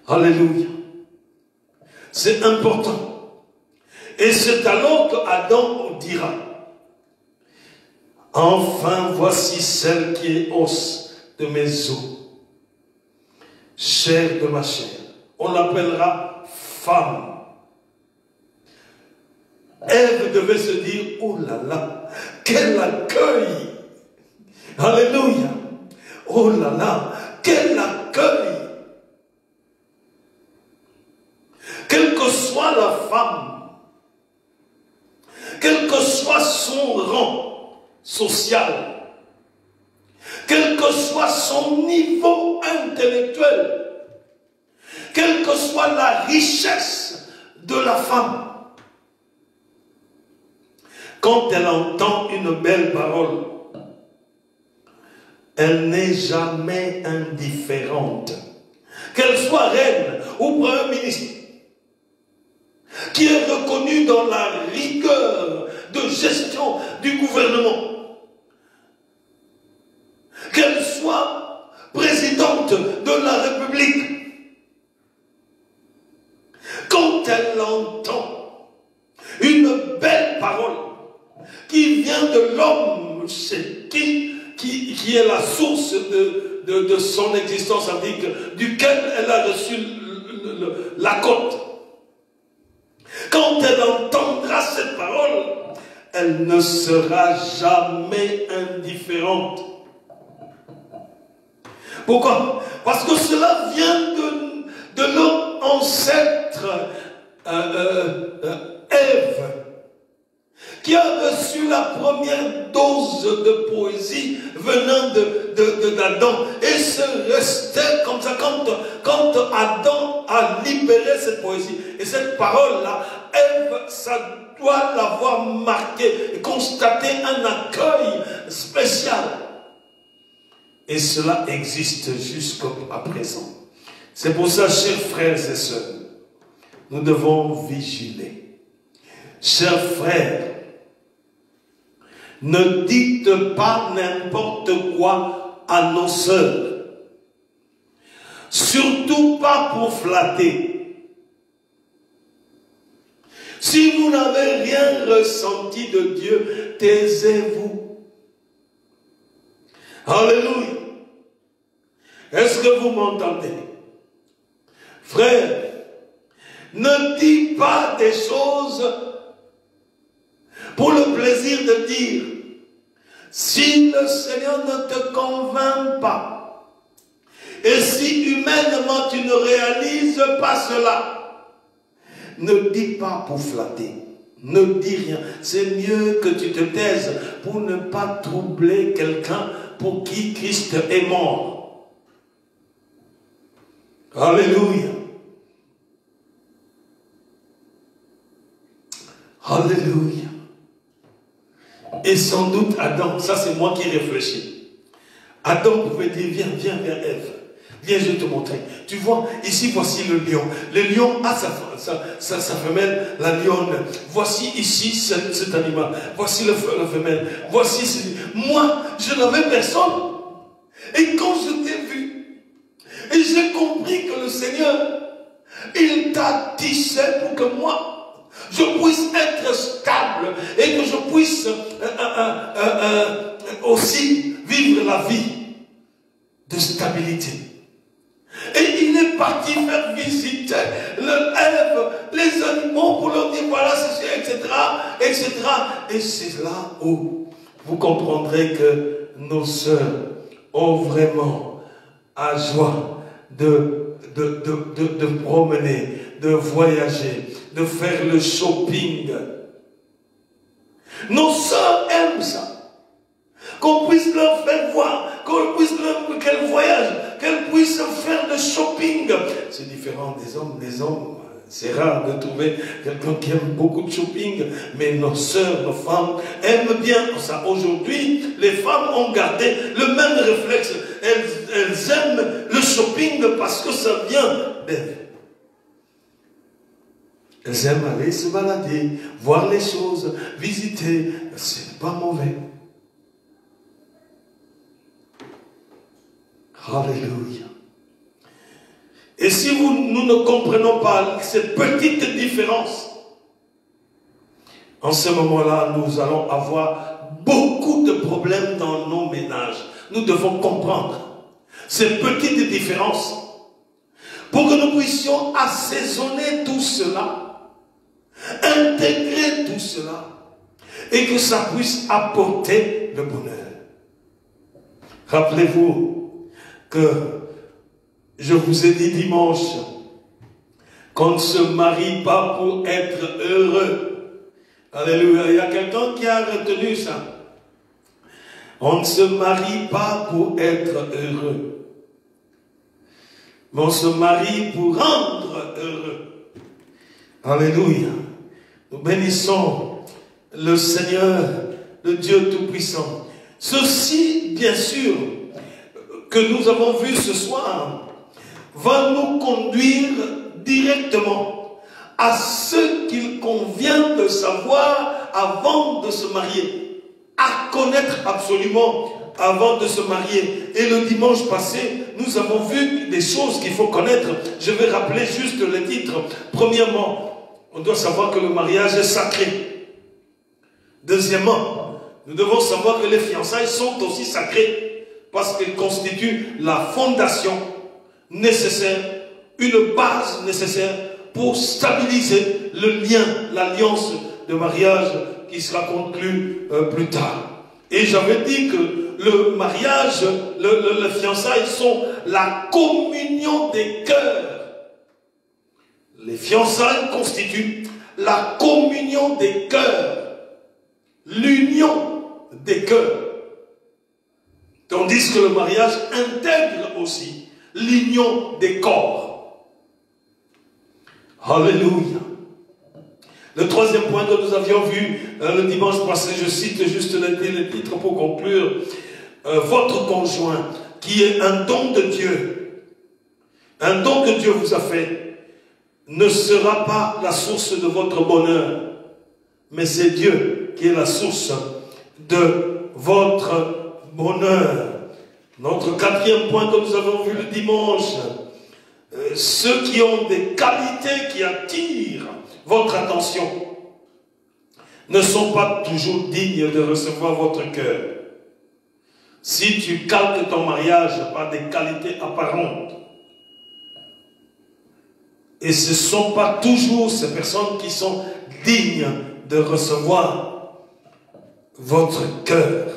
Alléluia. C'est important. Et c'est alors qu'Adam dira, enfin voici celle qui est os de mes os, chair de ma chair. On l'appellera femme. Ève devait se dire, oh là là, quel accueil! Alléluia! Oh là là, quel accueil! Quelle que soit la femme, quel que soit son rang social, quel que soit son niveau intellectuel, quelle que soit la richesse de la femme, quand elle entend une belle parole, elle n'est jamais indifférente. Qu'elle soit reine ou premier ministre, qui est reconnue dans la rigueur de gestion du gouvernement, qu'elle soit présidente de la République, quand elle entend une belle parole qui vient de l'homme qui est la source de son existence, duquel elle a reçu la côte. Quand elle entendra cette parole, elle ne sera jamais indifférente. Pourquoi? Parce que cela vient de leur ancêtre Ève, qui a reçu la première dose de poésie venant d'Adam, et se restait comme ça quand Adam a libéré cette poésie. Et cette parole-là, Ève, ça doit l'avoir marqué et constaté un accueil spécial. Et cela existe jusqu'à présent. C'est pour ça, chers frères et sœurs, nous devons vigiler. Chers frères, ne dites pas n'importe quoi à nos sœurs. Surtout pas pour flatter. Si vous n'avez rien ressenti de Dieu, taisez-vous. Alléluia. Est-ce que vous m'entendez? Frère, ne dis pas des choses pour le plaisir de dire. Si le Seigneur ne te convainc pas, et si humainement tu ne réalises pas cela, ne dis pas pour flatter, ne dis rien. C'est mieux que tu te taises pour ne pas troubler quelqu'un pour qui Christ est mort. Alléluia. Alléluia. Et sans doute Adam, ça c'est moi qui réfléchis. Adam pouvait dire, viens vers Ève. Viens, je vais te montrer. Tu vois, ici voici le lion. Le lion a sa femelle, la lionne. Voici ici cet animal. Voici la femelle. Voici celui. Moi, je n'avais personne. Et quand je t'ai vu, et j'ai compris que le Seigneur, il t'a tissé pour que moi, je puisse être stable et que je puisse aussi vivre la vie de stabilité. Et il est est parti faire visiter les animaux pour leur dire voilà ceci, etc., etc. Et c'est là où vous comprendrez que nos sœurs ont vraiment à joie de promener, de voyager, de faire le shopping. Nos sœurs aiment ça. Qu'on puisse leur faire voir, qu'elles voyagent, qu'elles puissent faire le shopping. C'est différent des hommes. Les hommes, c'est rare de trouver quelqu'un qui aime beaucoup de shopping, mais nos sœurs, nos femmes aiment bien ça. Aujourd'hui, les femmes ont gardé le même réflexe. Elles aiment le shopping parce que ça vient d'elles. Elles aiment aller se balader, voir les choses, visiter. C'est pas mauvais. Alléluia. Et si nous ne comprenons pas cette petite différence, en ce moment-là, nous allons avoir beaucoup de problèmes dans nos ménages. Nous devons comprendre ces petites différences pour que nous puissions assaisonner tout cela, intégrer tout cela, et que ça puisse apporter le bonheur. Rappelez-vous que je vous ai dit dimanche qu'on ne se marie pas pour être heureux. Alléluia. Il y a quelqu'un qui a retenu ça. On ne se marie pas pour être heureux, mais on se marie pour rendre heureux. Alléluia. Nous bénissons le Seigneur, le Dieu Tout-Puissant. Ceci, bien sûr, que nous avons vu ce soir, va nous conduire directement à ce qu'il convient de savoir avant de se marier, à connaître absolument avant de se marier. Et le dimanche passé, nous avons vu des choses qu'il faut connaître. Je vais rappeler juste les titres. Premièrement, on doit savoir que le mariage est sacré. Deuxièmement, nous devons savoir que les fiançailles sont aussi sacrées, parce qu'elles constituent la fondation nécessaire, une base nécessaire pour stabiliser le lien, l'alliance de mariage qui sera conclue plus tard. Et j'avais dit que le mariage, les fiançailles sont la communion des cœurs. Les fiançailles constituent la communion des cœurs, l'union des cœurs. Tandis que le mariage intègre aussi l'union des corps. Alléluia. Le troisième point que nous avions vu le dimanche passé, je cite juste les titres pour conclure. Votre conjoint, qui est un don de Dieu, un don que Dieu vous a fait, ne sera pas la source de votre bonheur, mais c'est Dieu qui est la source de votre bonheur. Notre quatrième point que nous avons vu le dimanche, ceux qui ont des qualités qui attirent votre attention ne sont pas toujours dignes de recevoir votre cœur. Si tu calques ton mariage par des qualités apparentes, et ce ne sont pas toujours ces personnes qui sont dignes de recevoir votre cœur,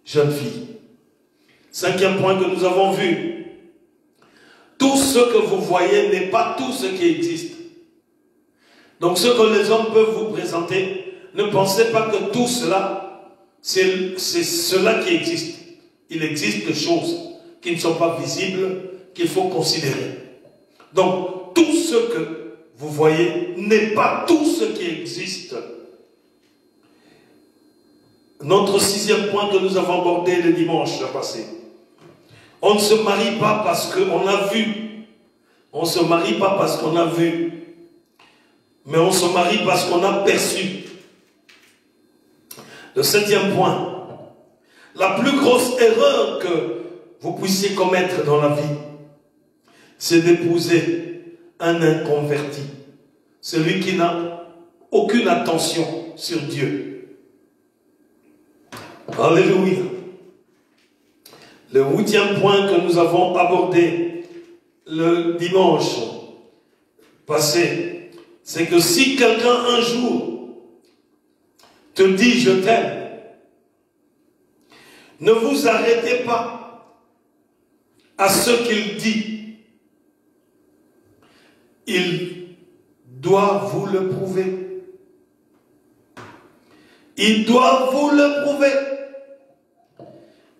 jeune fille. Cinquième point que nous avons vu. Tout ce que vous voyez n'est pas tout ce qui existe. Donc ce que les hommes peuvent vous présenter, ne pensez pas que tout cela, c'est cela qui existe. Il existe des choses qui ne sont pas visibles, qu'il faut considérer. Donc tout ce que vous voyez n'est pas tout ce qui existe. Notre sixième point que nous avons abordé le dimanche passé. On ne se marie pas parce qu'on a vu. On ne se marie pas parce qu'on a vu. Mais on se marie parce qu'on a perçu. Le septième point. La plus grosse erreur que vous puissiez commettre dans la vie, c'est d'épouser un inconverti. Celui qui n'a aucune attention sur Dieu. Alléluia. Le huitième point que nous avons abordé le dimanche passé, c'est que si quelqu'un un jour te dit je t'aime, ne vous arrêtez pas à ce qu'il dit. Il doit vous le prouver. Il doit vous le prouver.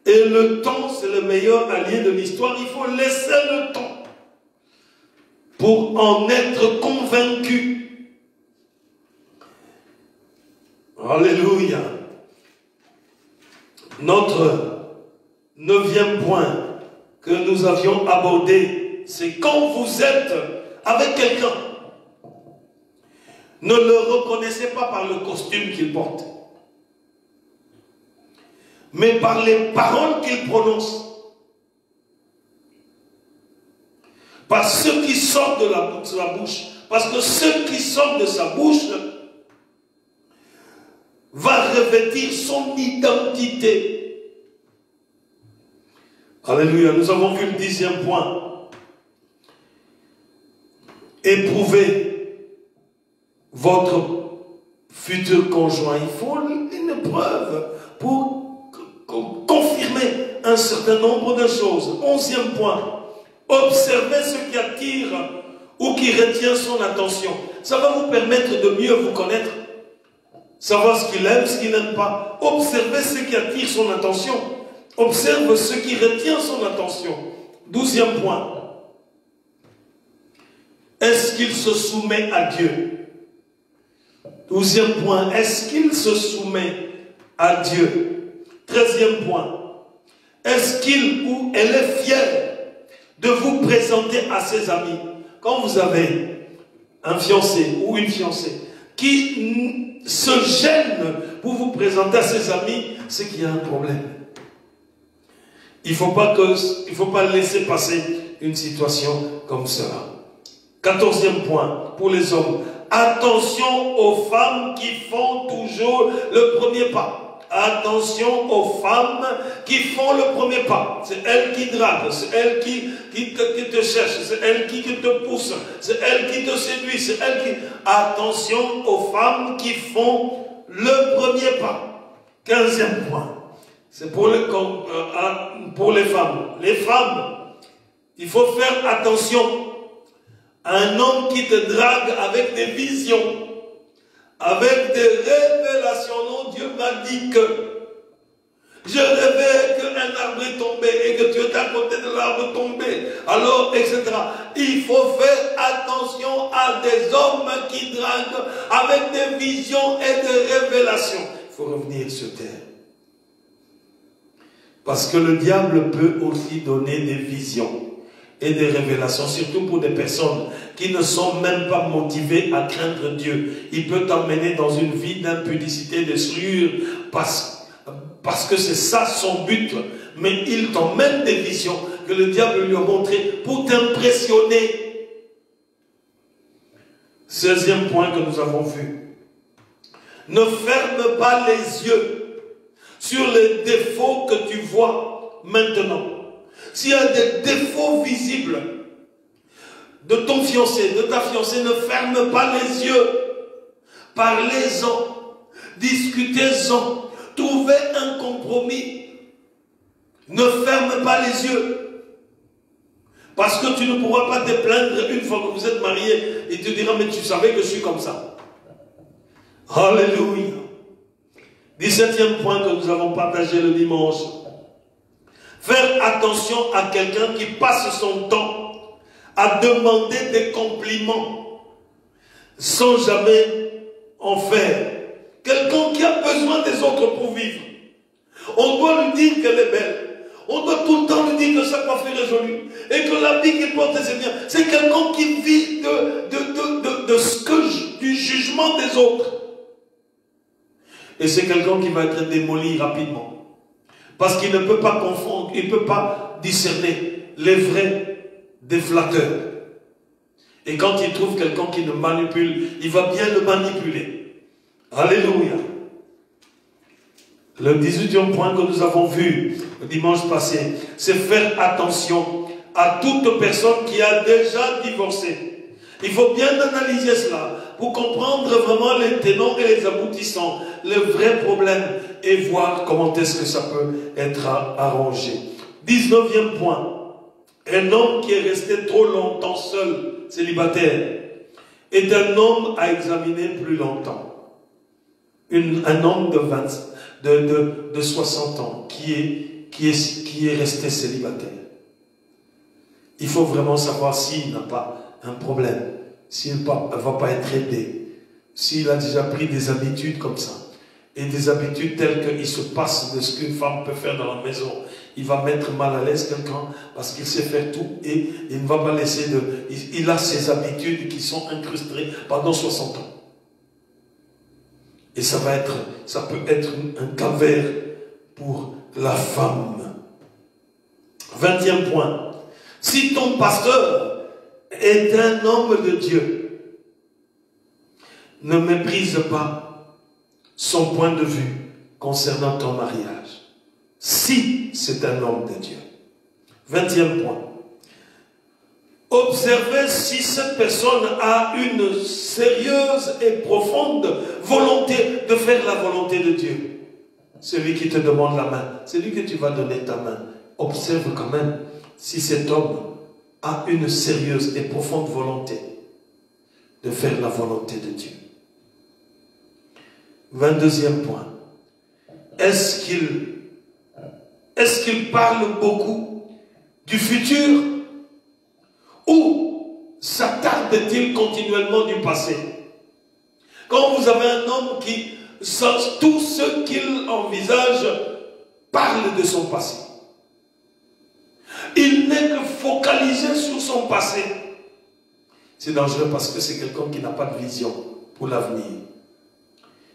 Et le temps, c'est le meilleur allié de l'histoire. Il faut laisser le temps pour en être convaincu. Alléluia. Notre 9e point que nous avions abordé, c'est quand vous êtes avec quelqu'un, ne le reconnaissez pas par le costume qu'il porte, mais par les paroles qu'il prononce, par ce qui sort de sa bouche, parce que ce qui sort de sa bouche va revêtir son identité. Alléluia. Nous avons vu le 10e point. Éprouvez votre futur conjoint. Il faut une preuve pour confirmer un certain nombre de choses. 11e point. Observez ce qui attire ou qui retient son attention. Ça va vous permettre de mieux vous connaître. Savoir ce qu'il aime, ce qu'il n'aime pas. Observez ce qui attire son attention. Observe ce qui retient son attention. 12e point. Est-ce qu'il se soumet à Dieu? 12e point. Est-ce qu'il se soumet à Dieu? 13e point. Est-ce qu'il ou elle est fière de vous présenter à ses amis? Quand vous avez un fiancé ou une fiancée qui se gêne pour vous présenter à ses amis, c'est qu'il y a un problème. Il ne faut pas laisser passer une situation comme cela. 14e point pour les hommes. Attention aux femmes qui font toujours le premier pas. Attention aux femmes qui font le premier pas. C'est elles qui draguent, c'est elles qui te cherchent, c'est elles qui te poussent, c'est elles qui te séduisent, c'est elles qui... Attention aux femmes qui font le premier pas. 15e point. C'est pour les femmes. Les femmes, il faut faire attention à un homme qui te drague avec des visions, avec des révélations. Non, Dieu m'a dit que je rêvais qu'un arbre est tombé et que tu es à côté de l'arbre tombé. Alors, etc. Il faut faire attention à des hommes qui draguent avec des visions et des révélations. Il faut revenir sur terre. Parce que le diable peut aussi donner des visions et des révélations, surtout pour des personnes qui ne sont même pas motivées à craindre Dieu. Il peut t'emmener dans une vie d'impudicité, de souillure, parce que c'est ça son but. Mais il t'emmène des visions que le diable lui a montrées pour t'impressionner. 16e point que nous avons vu. Ne ferme pas les yeux sur les défauts que tu vois maintenant. S'il y a des défauts visibles de ton fiancé, de ta fiancée, ne ferme pas les yeux. Parlez-en, discutez-en, trouvez un compromis. Ne ferme pas les yeux. Parce que tu ne pourras pas te plaindre une fois que vous êtes mariés et te diras, mais tu savais que je suis comme ça. Alléluia. 17e point que nous avons partagé le dimanche. Faire attention à quelqu'un qui passe son temps à demander des compliments sans jamais en faire. Quelqu'un qui a besoin des autres pour vivre. On doit lui dire qu'elle est belle. On doit tout le temps lui dire que sa coiffure est jolie. Et que l'habit qu'il porte c'est bien. C'est quelqu'un qui vit du jugement des autres. Et c'est quelqu'un qui va être démoli rapidement. Parce qu'il ne peut pas confondre, il ne peut pas discerner les vrais des flatteurs. Et quand il trouve quelqu'un qui le manipule, il va bien le manipuler. Alléluia. Le 18e point que nous avons vu le dimanche passé, c'est faire attention à toute personne qui a déjà divorcé. Il faut bien analyser cela pour comprendre vraiment les tenants et les aboutissants, les vrais problèmes et voir comment est-ce que ça peut être arrangé. 19e point. Un homme qui est resté trop longtemps seul, célibataire, est un homme à examiner plus longtemps. Un homme de 60 ans qui est resté célibataire. Il faut vraiment savoir s'il n'a pas un problème, s'il ne va pas être aidé, s'il a déjà pris des habitudes comme ça, et des habitudes telles qu'il se passe de ce qu'une femme peut faire dans la maison. Il va mettre mal à l'aise quelqu'un parce qu'il sait faire tout et il ne va pas laisser de... Il a ses habitudes qui sont incrustées pendant 60 ans. Et ça peut être un calvaire pour la femme. 20e point. Si ton pasteur est un homme de Dieu, ne méprise pas son point de vue concernant ton mariage. Si c'est un homme de Dieu. 20e point. Observez si cette personne a une sérieuse et profonde volonté de faire la volonté de Dieu. Celui qui te demande la main, c'est lui que tu vas donner ta main. Observe quand même si cet homme a une sérieuse et profonde volonté de faire la volonté de Dieu. 22e point. Est-ce qu'il parle beaucoup du futur ou s'attarde-t-il continuellement du passé? Quand vous avez un homme qui, tout ce qu'il envisage, parle de son passé. Il n'est que focalisé sur son passé. C'est dangereux parce que c'est quelqu'un qui n'a pas de vision pour l'avenir.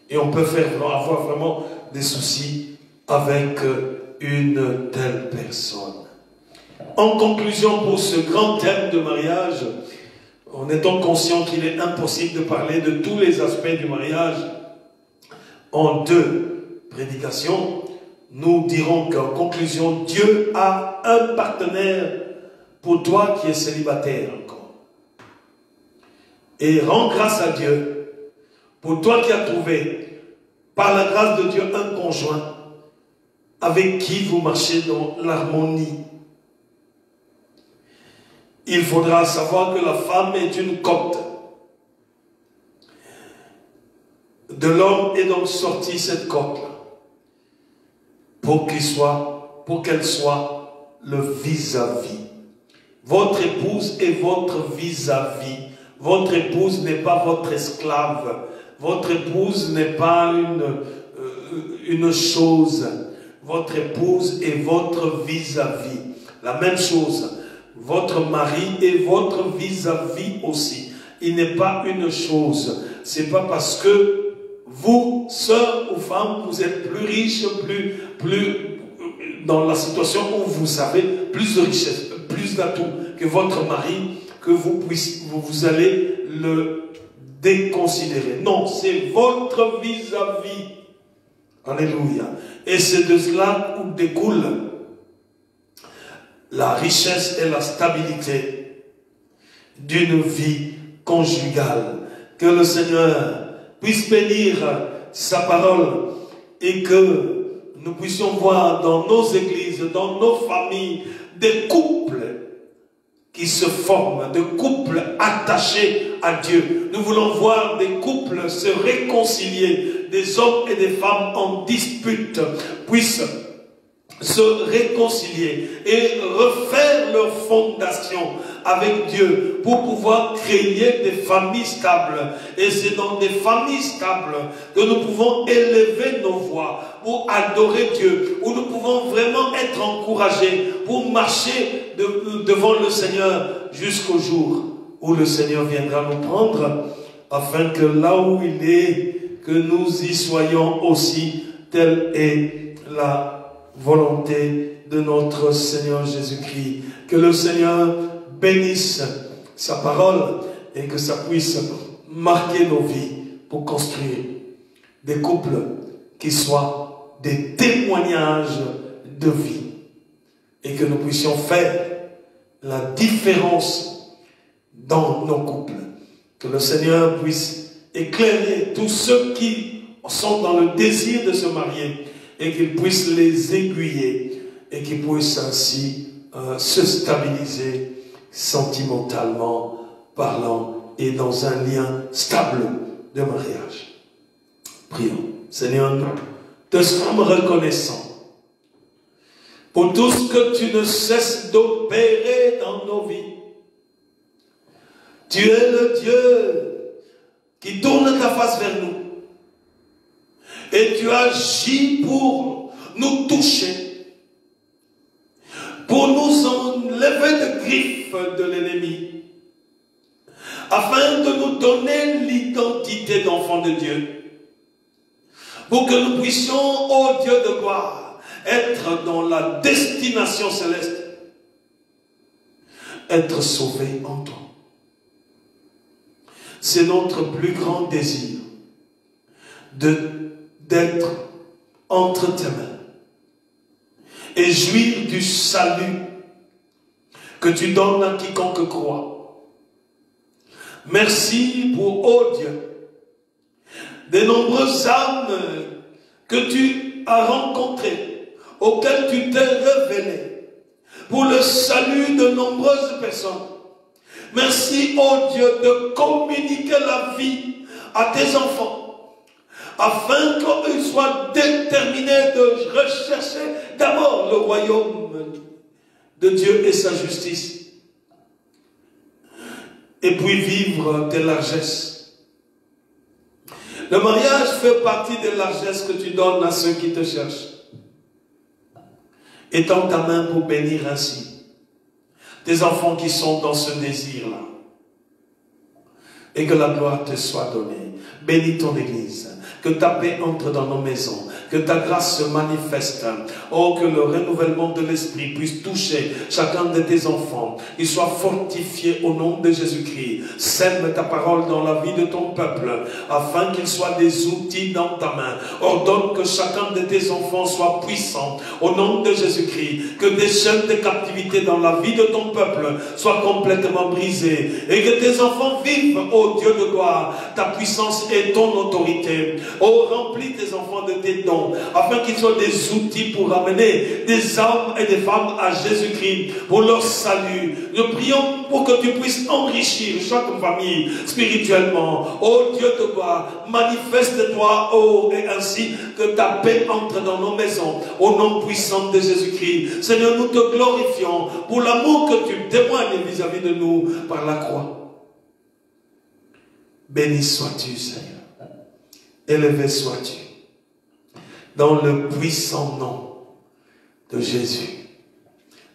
Et on peut avoir vraiment des soucis avec une telle personne. En conclusion, pour ce grand thème de mariage, en étant conscient qu'il est impossible de parler de tous les aspects du mariage en 2 prédications, nous dirons qu'en conclusion, Dieu a un partenaire pour toi qui es célibataire encore. Et rends grâce à Dieu pour toi qui as trouvé, par la grâce de Dieu, un conjoint avec qui vous marchez dans l'harmonie. Il faudra savoir que la femme est une copte. De l'homme est donc sortie cette copte-là pour qu'elle soit le vis-à-vis. Votre épouse est votre vis-à-vis. Votre épouse n'est pas votre esclave. Votre épouse n'est pas une chose. Votre épouse est votre vis-à-vis. La même chose. Votre mari est votre vis-à-vis aussi. Il n'est pas une chose. C'est pas parce que vous, sœurs ou femmes, vous êtes plus riches, plus dans la situation où vous avez plus de richesse, plus d'atouts que votre mari, que vous allez le déconsidérer. Non, c'est votre vis-à-vis. Alléluia. Et c'est de cela où découle la richesse et la stabilité d'une vie conjugale. Que le Seigneur puisse bénir sa parole et que nous puissions voir dans nos églises, dans nos familles, des couples qui se forment, des couples attachés à Dieu. Nous voulons voir des couples se réconcilier, des hommes et des femmes en dispute puissent se réconcilier et refaire leur fondation avec Dieu pour pouvoir créer des familles stables. Et c'est dans des familles stables que nous pouvons élever nos voix pour adorer Dieu, où nous pouvons vraiment être encouragés pour marcher devant le Seigneur jusqu'au jour où le Seigneur viendra nous prendre, afin que là où il est, que nous y soyons aussi. Telle est la volonté de notre Seigneur Jésus-Christ. Que le Seigneur bénisse sa parole et que ça puisse marquer nos vies pour construire des couples qui soient des témoignages de vie et que nous puissions faire la différence dans nos couples. Que le Seigneur puisse éclairer tous ceux qui sont dans le désir de se marier et qu'il puisse les aiguiller et qu'ils puissent ainsi se stabiliser sentimentalement parlant et dans un lien stable de mariage. Prions. Seigneur, nous te sommes reconnaissants pour tout ce que tu ne cesses d'opérer dans nos vies. Tu es le Dieu qui tourne ta face vers nous. Et tu agis pour nous toucher, pour nous enlever de griffes de l'ennemi, afin de nous donner l'identité d'enfants de Dieu, pour que nous puissions, ô Dieu de gloire, être dans la destination céleste, être sauvés en toi. C'est notre plus grand désir d'être entre tes mains et jouir du salut que tu donnes à quiconque croit. Merci pour, ô Dieu, des nombreuses âmes que tu as rencontrées, auxquelles tu t'es révélé, pour le salut de nombreuses personnes. Merci, ô Dieu, de communiquer la vie à tes enfants, afin qu'ils soient déterminés de rechercher d'abord le royaume de Dieu et sa justice, et puis vivre tes largesses. Le mariage fait partie des largesses que tu donnes à ceux qui te cherchent. Étends ta main pour bénir ainsi tes enfants qui sont dans ce désir-là. Et que la gloire te soit donnée. Bénis ton Église. Que ta paix entre dans nos maisons. Que ta grâce se manifeste. Oh, que le renouvellement de l'esprit puisse toucher chacun de tes enfants. Qu'ils soient fortifiés au nom de Jésus-Christ. Sème ta parole dans la vie de ton peuple, afin qu'ils soient des outils dans ta main. Ordonne que chacun de tes enfants soit puissant au nom de Jésus-Christ. Que des chaînes de captivité dans la vie de ton peuple soient complètement brisées. Et que tes enfants vivent, ô Dieu de gloire, ta puissance et ton autorité. Oh, remplis tes enfants de tes dons, afin qu'ils soient des outils pour amener des hommes et des femmes à Jésus-Christ pour leur salut. Nous prions pour que tu puisses enrichir chaque famille spirituellement. Oh Dieu de gloire, manifeste-toi, oh, et ainsi que ta paix entre dans nos maisons, au nom puissant de Jésus-Christ. Seigneur, nous te glorifions pour l'amour que tu témoignes vis-à-vis de nous par la croix. Béni sois-tu, Seigneur. Élevé sois-tu. Dans le puissant nom de Jésus.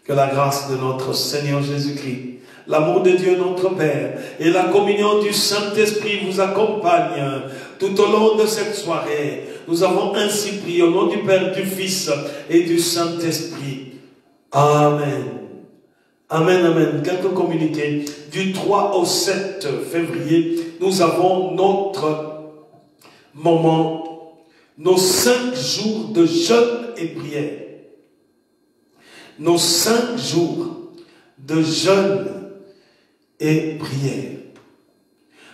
Que la grâce de notre Seigneur Jésus-Christ, l'amour de Dieu notre Père et la communion du Saint-Esprit vous accompagnent tout au long de cette soirée. Nous avons ainsi prié au nom du Père, du Fils et du Saint-Esprit. Amen. Amen, amen. Quelques communiqués. Du 3 au 7 février, nous avons notre moment, nos 5 jours de jeûne et prière. Nos 5 jours de jeûne et prière.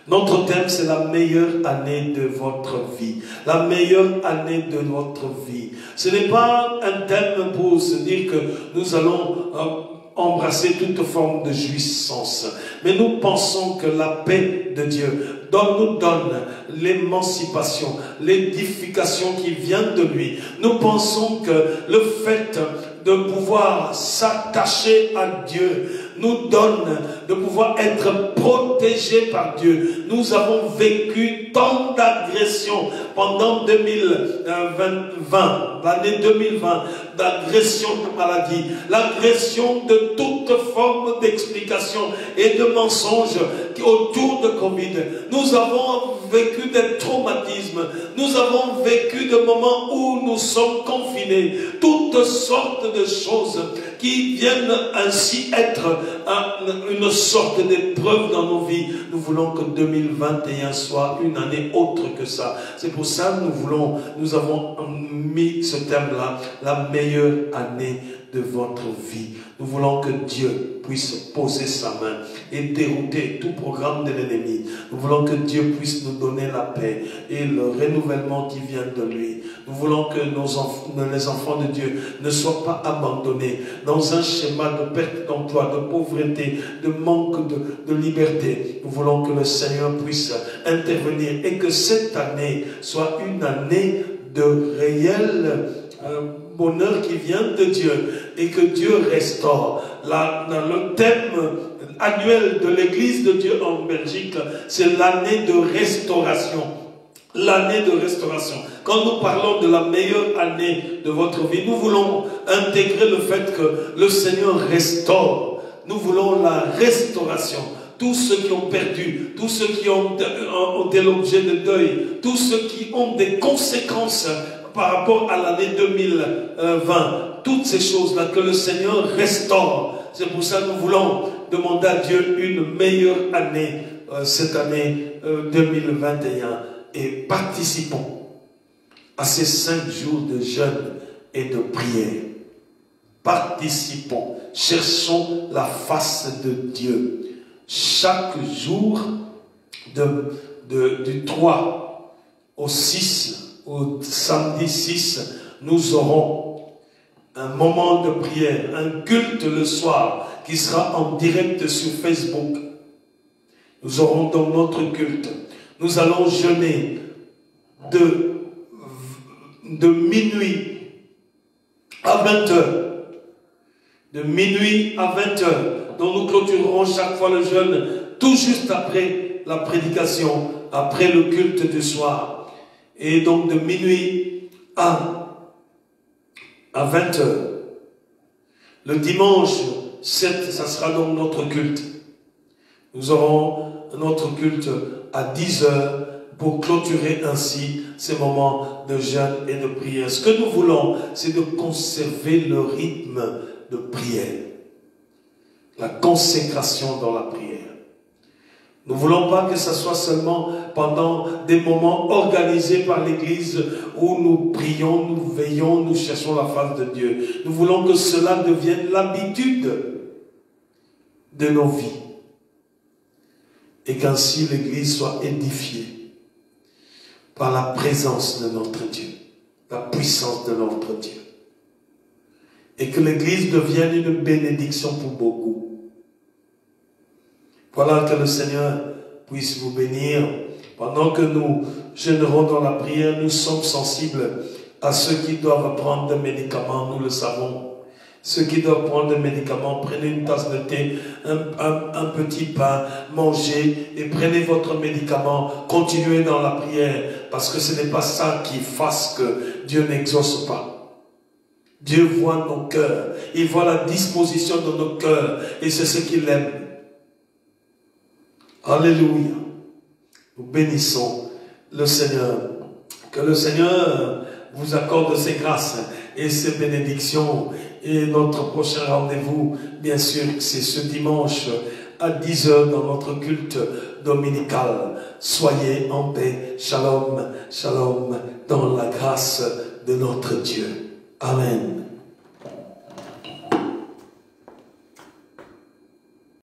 Notre thème, c'est la meilleure année de votre vie. La meilleure année de votre vie. Ce n'est pas un thème pour se dire que nous allons embrasser toute forme de jouissance. Mais nous pensons que la paix de Dieu nous donne l'émancipation, l'édification qui vient de lui. Nous pensons que le fait de pouvoir s'attacher à Dieu nous donne de pouvoir être protégés par Dieu. Nous avons vécu tant d'agressions pendant 2020, l'année 2020, d'agressions de maladie, l'agression de toute forme d'explication et de mensonges autour de Covid. Nous avons vécu des traumatismes, nous avons vécu des moments où nous sommes confinés, toutes sortes de choses qui viennent ainsi être une sorte d'épreuve dans nos vies. Nous voulons que 2021 soit une année autre que ça. C'est pour ça que nous avons mis ce thème-là, la meilleure meilleure année de votre vie. Nous voulons que Dieu puisse poser sa main et dérouter tout programme de l'ennemi. Nous voulons que Dieu puisse nous donner la paix et le renouvellement qui vient de lui. Nous voulons que les enfants de Dieu ne soient pas abandonnés dans un schéma de perte d'emploi, de pauvreté, de manque de liberté. Nous voulons que le Seigneur puisse intervenir et que cette année soit une année de réel bonheur qui vient de Dieu et que Dieu restaure. Le thème annuel de l'Église de Dieu en Belgique, c'est l'année de restauration. L'année de restauration. Quand nous parlons de la meilleure année de votre vie, nous voulons intégrer le fait que le Seigneur restaure. Nous voulons la restauration. Tous ceux qui ont perdu, tous ceux qui ont été l'objet de deuil, tous ceux qui ont des conséquences par rapport à l'année 2020, toutes ces choses-là que le Seigneur restaure. C'est pour ça que nous voulons demander à Dieu une meilleure année, cette année 2021. Et participons à ces 5 jours de jeûne et de prière. Participons, cherchons la face de Dieu. Chaque jour du 3 au 6, au samedi 6, nous aurons un moment de prière, un culte le soir qui sera en direct sur Facebook. Nous aurons donc notre culte. Nous allons jeûner de minuit à 20 heures. De minuit à 20 heures. Donc nous clôturerons chaque fois le jeûne tout juste après la prédication, après le culte du soir. Et donc de minuit à 20 heures. Le dimanche 7, ça sera donc notre culte. Nous aurons notre culte à 10 heures pour clôturer ainsi ces moments de jeûne et de prière. Ce que nous voulons, c'est de conserver le rythme de prière. La consécration dans la prière. Nous ne voulons pas que ce soit seulement pendant des moments organisés par l'Église où nous prions, nous veillons, nous cherchons la face de Dieu. Nous voulons que cela devienne l'habitude de nos vies. Et qu'ainsi l'Église soit édifiée par la présence de notre Dieu, la puissance de notre Dieu. Et que l'Église devienne une bénédiction pour beaucoup. Voilà, que le Seigneur puisse vous bénir. Pendant que nous jeûnerons dans la prière, nous sommes sensibles à ceux qui doivent prendre des médicaments, nous le savons. Ceux qui doivent prendre des médicaments, prenez une tasse de thé, un petit pain, mangez et prenez votre médicament, continuez dans la prière, parce que ce n'est pas ça qui fasse que Dieu n'exauce pas. Dieu voit nos cœurs, il voit la disposition de nos cœurs, et c'est ce qu'il aime. Alléluia. Nous bénissons le Seigneur. Que le Seigneur vous accorde ses grâces et ses bénédictions. Et notre prochain rendez-vous, bien sûr, c'est ce dimanche à 10 heures dans notre culte dominical. Soyez en paix. Shalom, shalom, dans la grâce de notre Dieu. Amen.